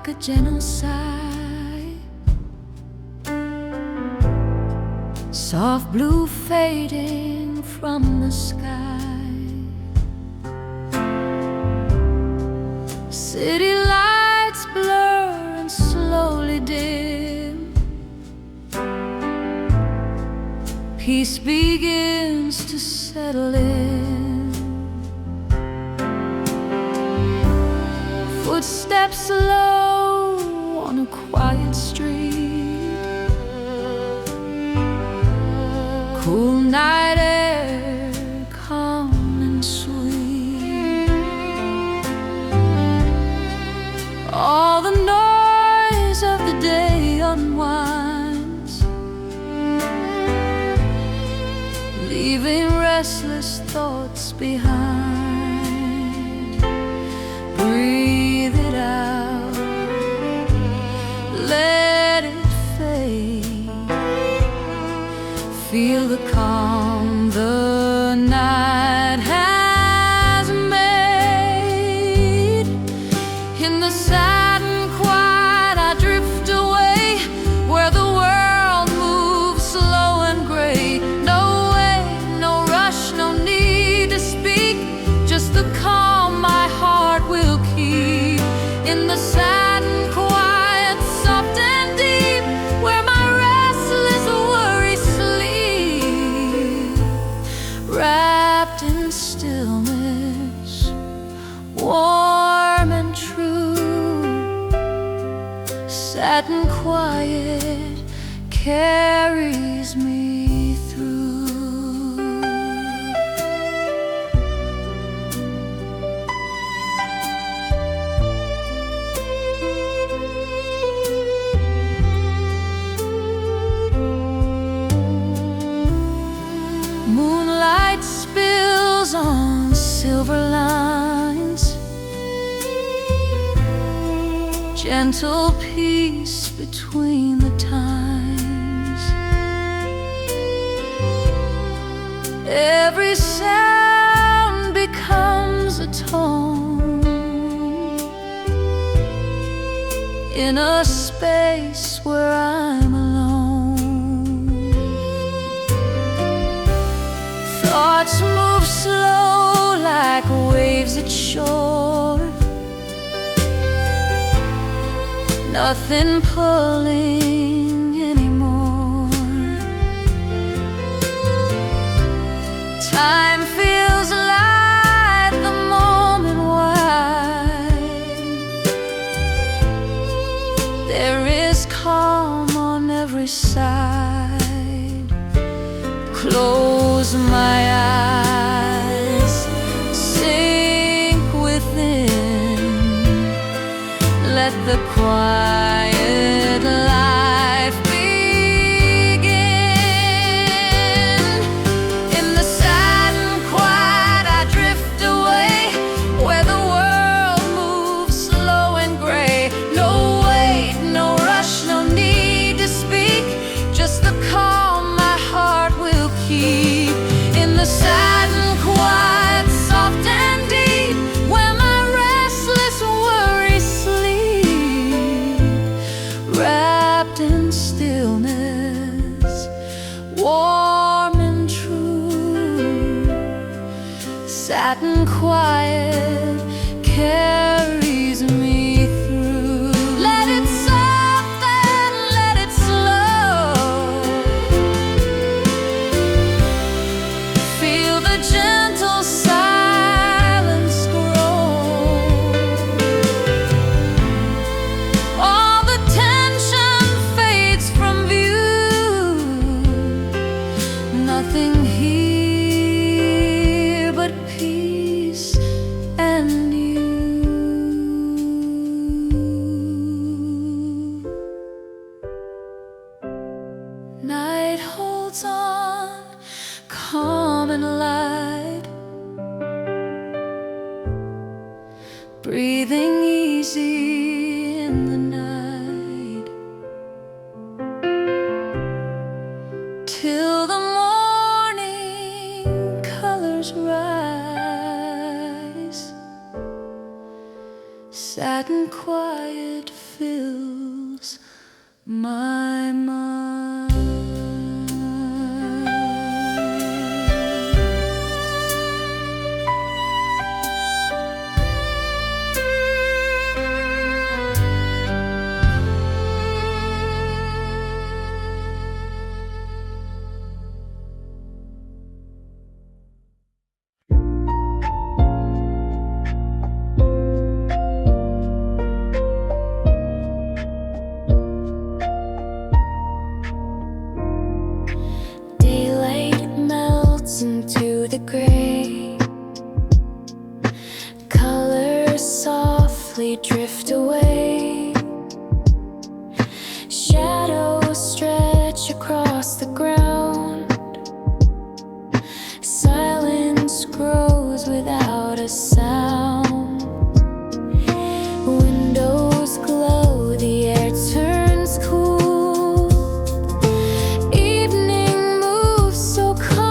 a gentle sigh, soft blue fading from the sky. City lights blur and slowly dim. Peace begins to settle in. Footsteps low on a quiet street. Cool night air, calm and sweet. All the noise of the day unwinds, leaving restless thoughts behind. Breathe it out, let it fade. Feel the calm the night has made. In the saddened quiet I drift away, where the world moves slow and gray. No way, no rush, no need to speak, just the calm my heart will keep. In the saddened quiet, soft and deep, where my restless worries sleep. Wrapped in stillness, warm and true, satin quiet carries me through. Moonlight spills on silver lines, gentle peace between the times. Every sound becomes a tone in a space where I'm alone. Thoughts move slow like waves at shore, nothing pulling anymore. Time feels light, the moment wide. There is calm on every side. Close my eyes, sink within, let the quiet life begin. In the saddened quiet I drift away, where the world moves slow and gray. No wait, no rush, no need to speak, just the calm my heart will keep. In the saddened quiet, soft and deep, where my restless worries sleep. Wrapped in stillness, warm and true, satin quiet carries me through. Let it soften, let it slow. Feel the gentle silence grow. All the tension fades from view. Nothing here but peace and you. Night holds on, calm and light, breathing easy in the night, till the morning colors rise. Satin quiet fills my mind. Into the gray, colors softly drift away, shadows stretch across the ground, silence grows without a sound, windows glow, the air turns cool, evening moves so calm.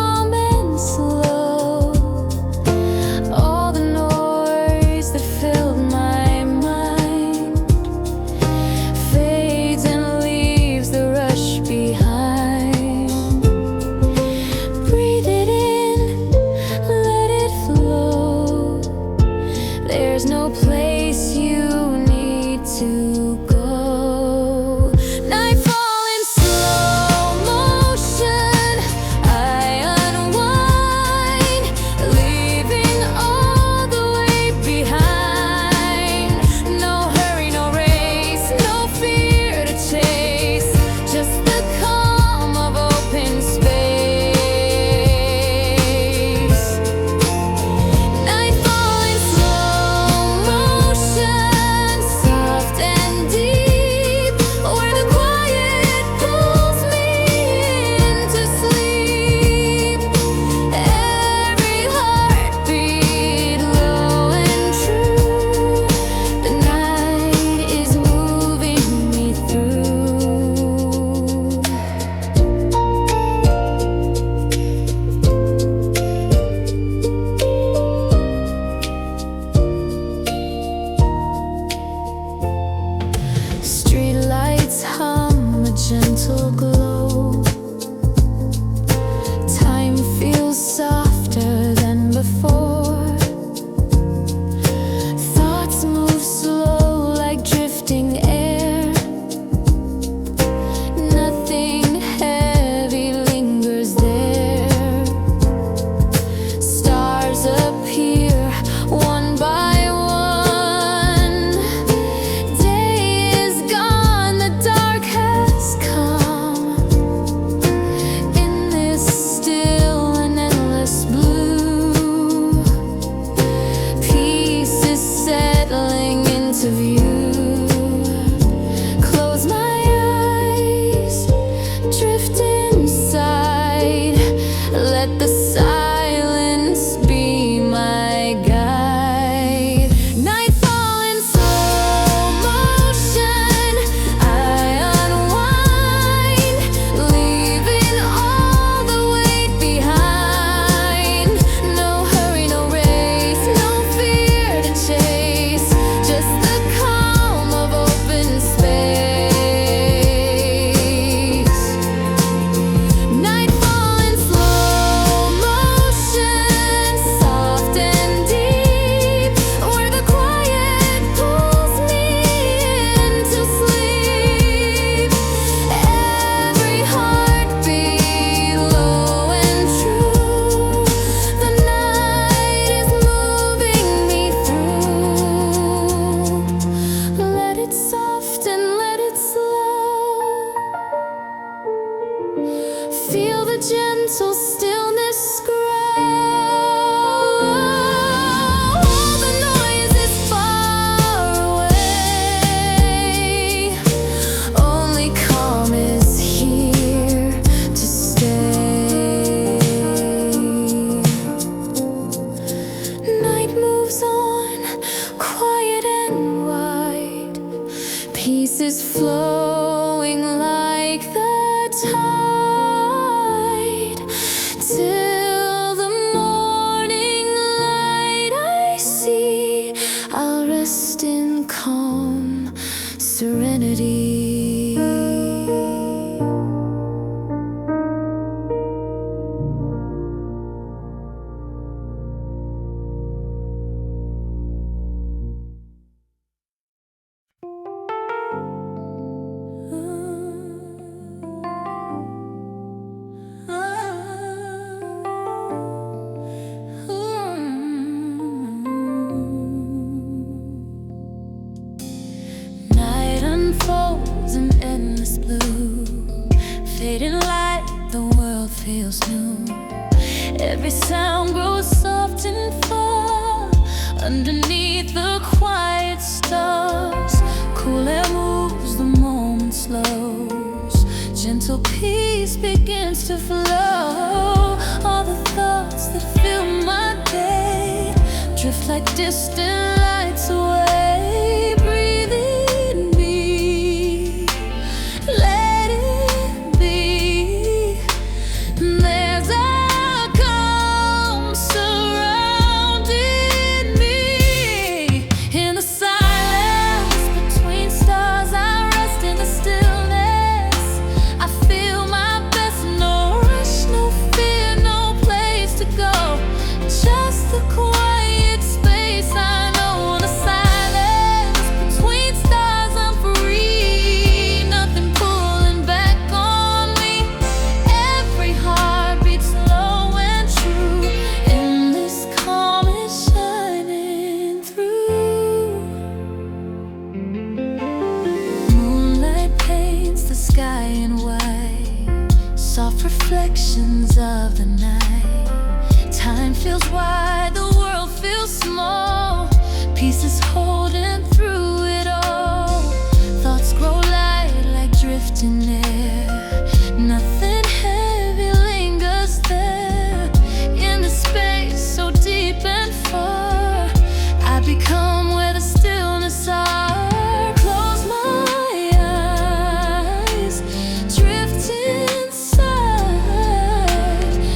There's no place you need to go. Nightfall in slow motion, I unwind, leaving all the way behind. No hurry, no race, no fear to chase, just the calm of open space. Gentle glow, time feels softer than before, thoughts move slow like drifting air, nothing heavy lingers there, stars appear one by one, day is gone, the dark has come. In this still and endless blue, peace is settling into view. Close my eyes, drift inside, let the silence be my guide. Nightfall in slow motion, I unwind, leaving all the weight behind. No hurry, no race, no fear to chase, just the calm of open space. Nightfall in slow motion, soft and deep, where the quiet pulls me into sleep. Every heartbeat low and true, the night is moving me through. Let it soft and let it slow, feel the gentle stillness grow. All the noise is far away, only calm is here to stay. Night moves on, quiet and wide, peace is flowing like the tide. feels new. Every sound grows soft and far underneath the quiet stars. Cool air moves, the moment slows. Gentle peace begins to flow. All the thoughts that fill my day drift like distant lights away. Breathe in me, let it be. There's a calm surrounding me. In the silence between stars, I rest in the stillness. I feel my best, no rush, no fear, no place to go. Just the quiet space I know. In the silence between stars, I'm free. Nothing pulling back on me. Every heart beats low and true. And this calm is shining through. Moonlight paints the sky in white, soft reflections of the night. Time feels wide, the world feels small. Peace is holding through it all. Thoughts grow light like drifting air. Nothing heavy lingers there. In the space so deep and far, I become where the stillness are. Close my eyes, drift inside.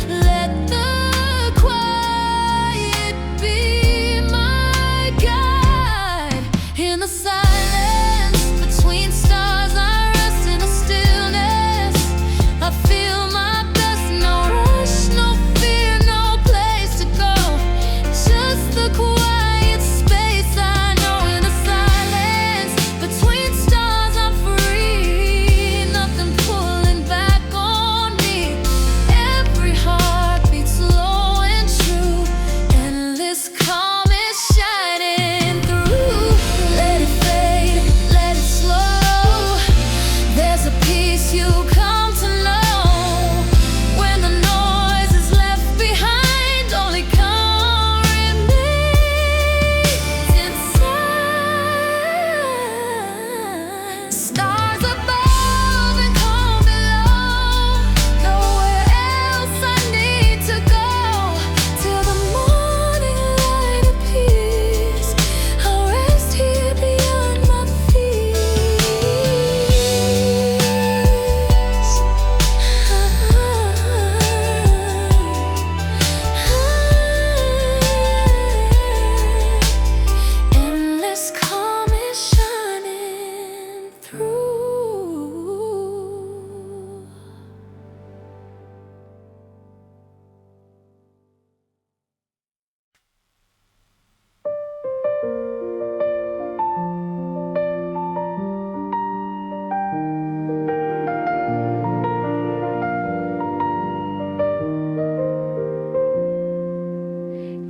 Let the quiet be my guide. In the silence between stars, I rest in the stillness. I feel my best, no rush, no fear, no place to go. Just the quiet space I know. In the silence between stars, I'm free. Nothing pulling back on me. Every heart beats low and true. And this calm is shining through. Let it fade, let it slow. There's a peace you come to know. When the noise is left behind, only calm remains inside. Stars above and calm below. Nowhere else I need to go. Till the morning light appears, I'll rest here beyond my fears. Endless calm is shining through.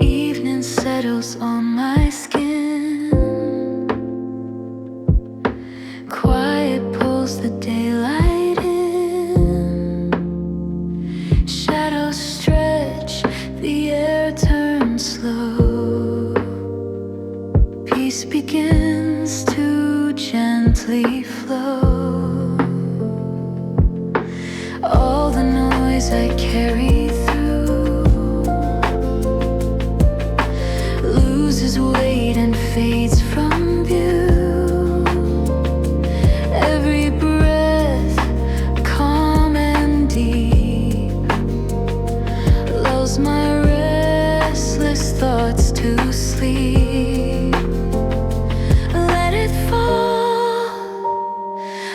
Evening settles on my skin. Quiet pulls the daylight in. Shadows stretch, the air turns slow. Peace begins to gently flow. All the noise I carry through loses weight and fades from view. Every breath, calm and deep, lulls my restless thoughts to sleep. Let it fall,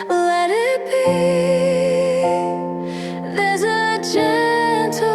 let it be. There's a gentle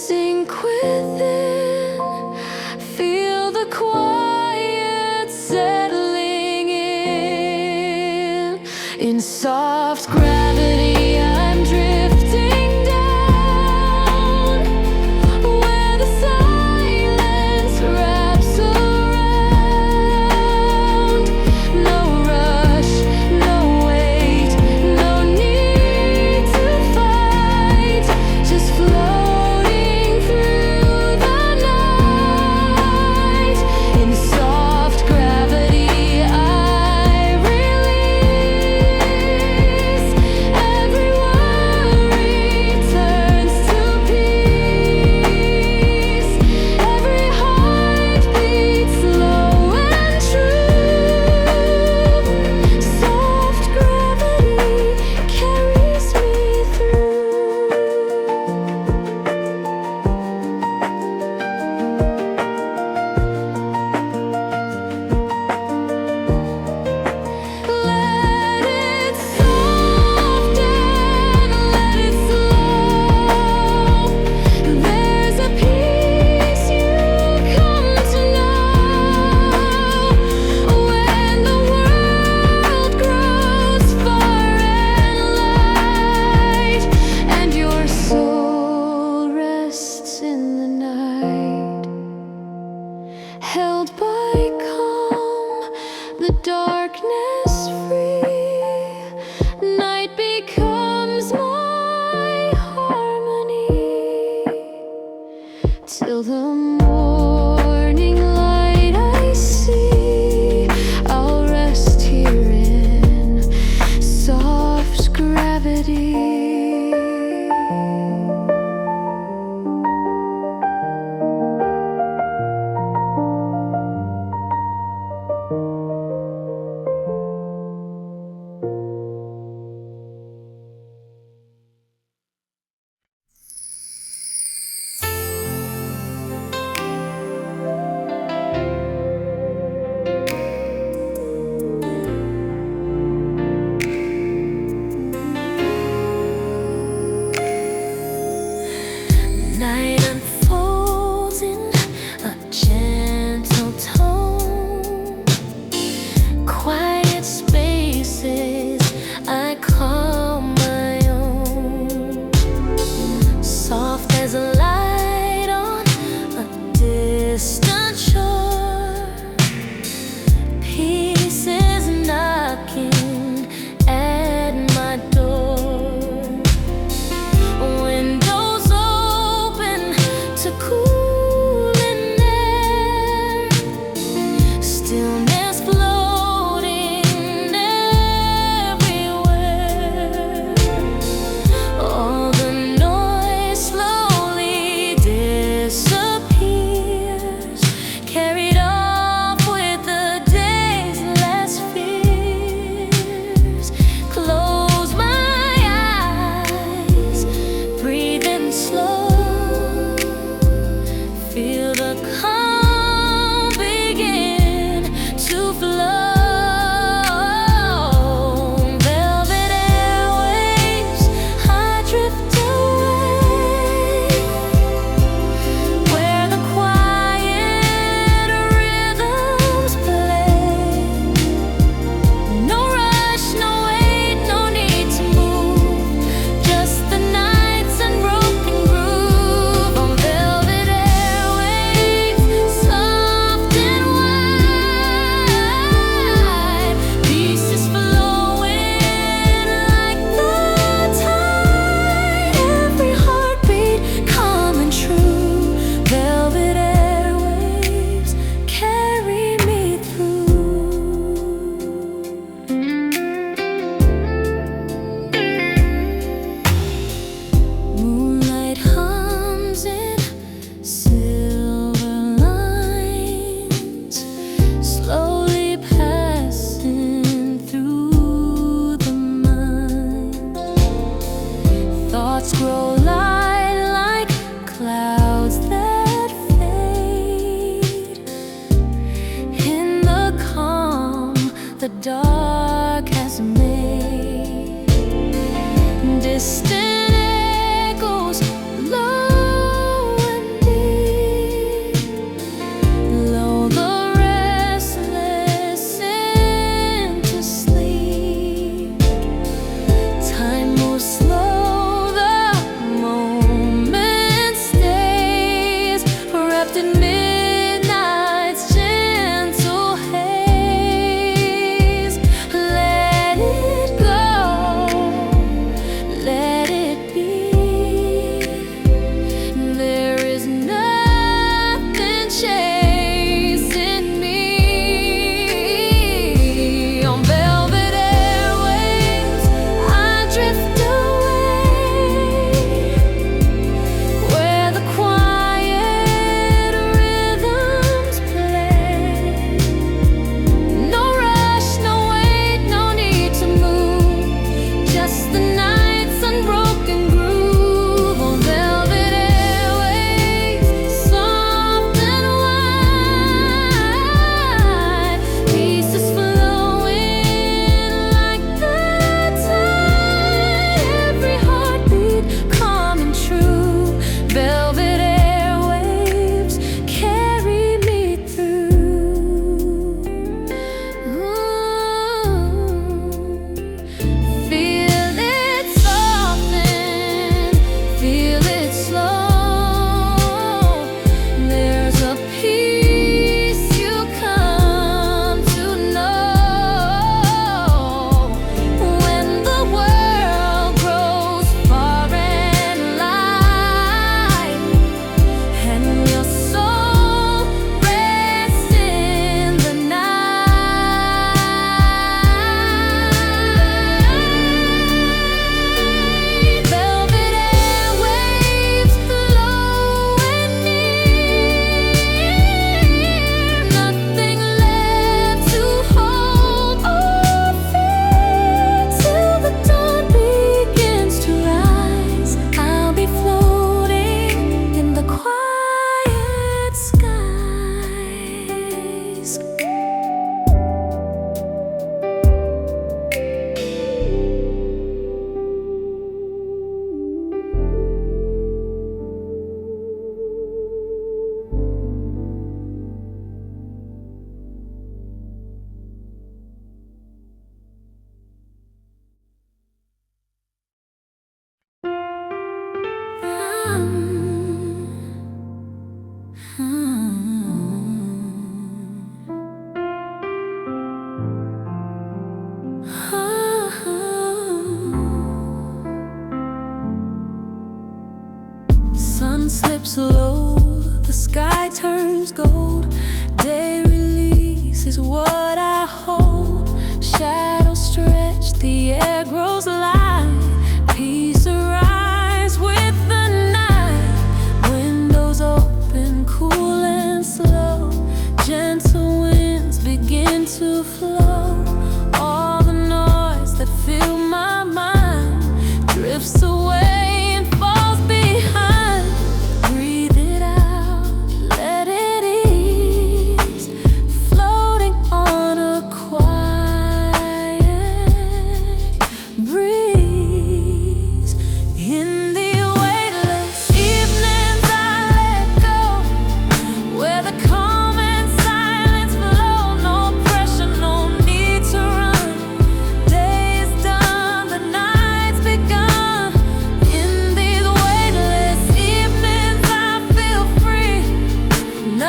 Sink within, feel the quiet settling in. In soft gravity, I'm drifting down, where the silence wraps around. No rush, no wait, no need to fight, just floating through the night. In soft gravity, I release. Every worry turns to peace. Every heartbeat slow and true. Soft gravity carries me through. Let it soften, let it slow. There's a peace you come to know when the world grows far and light, and your soul rests in the night. Held by calm, the darkness free, night becomes my harmony. Till the morning light I see, I'll rest here in soft gravity. sky turns gold. Day release is what I hold. Shadows stretch, the air grows light. Peace arrives with the night. Windows open, cool and slow. Gentle winds begin to flow. All the noise that filled my mind drifts away.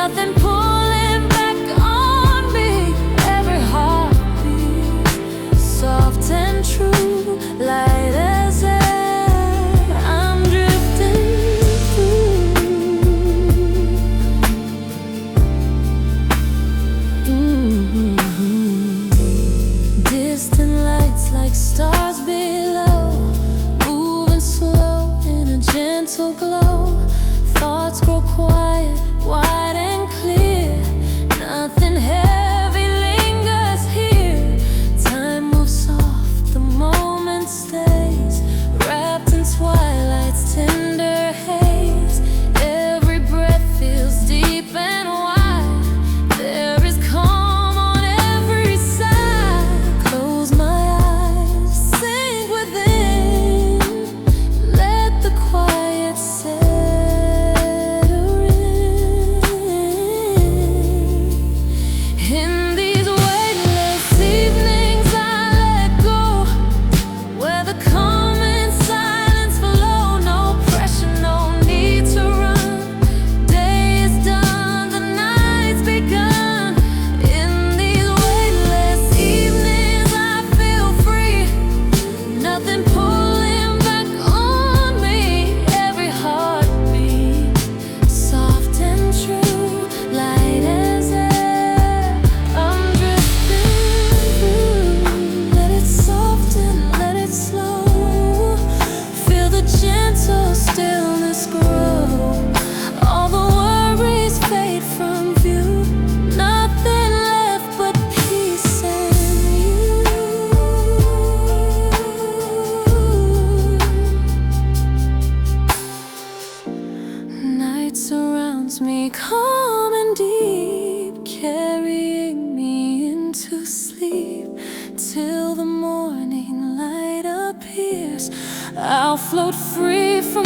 Nothing pulling back on me. Every heartbeat, soft and true, light as air. I'm drifting through. Distant lights like stars below, moving slow in a gentle glow. Thoughts grow quiet, wide and clear. Nothing heavy lingers here. Time moves soft, the moment stays, wrapped in twilight's tender haze. Every breath feels deep and wide. There is calm on every side. Close my eyes, sink within. Let the quiet settle. In these weightless evenings I let go, where the calm and silence flow. No pressure, no need to run. Day is done, the night's begun. In these weightless evenings I feel free. Nothing pulling back on me. Every heartbeat, soft and true, light as air. I'm drifting through. Let it soften, let it slow. Feel the gentle stillness grow. All the worries fade from view. Nothing left but peace and you. Night surrounds me, calm and deep, carrying me into sleep. Till the morning light appears, I'll float free from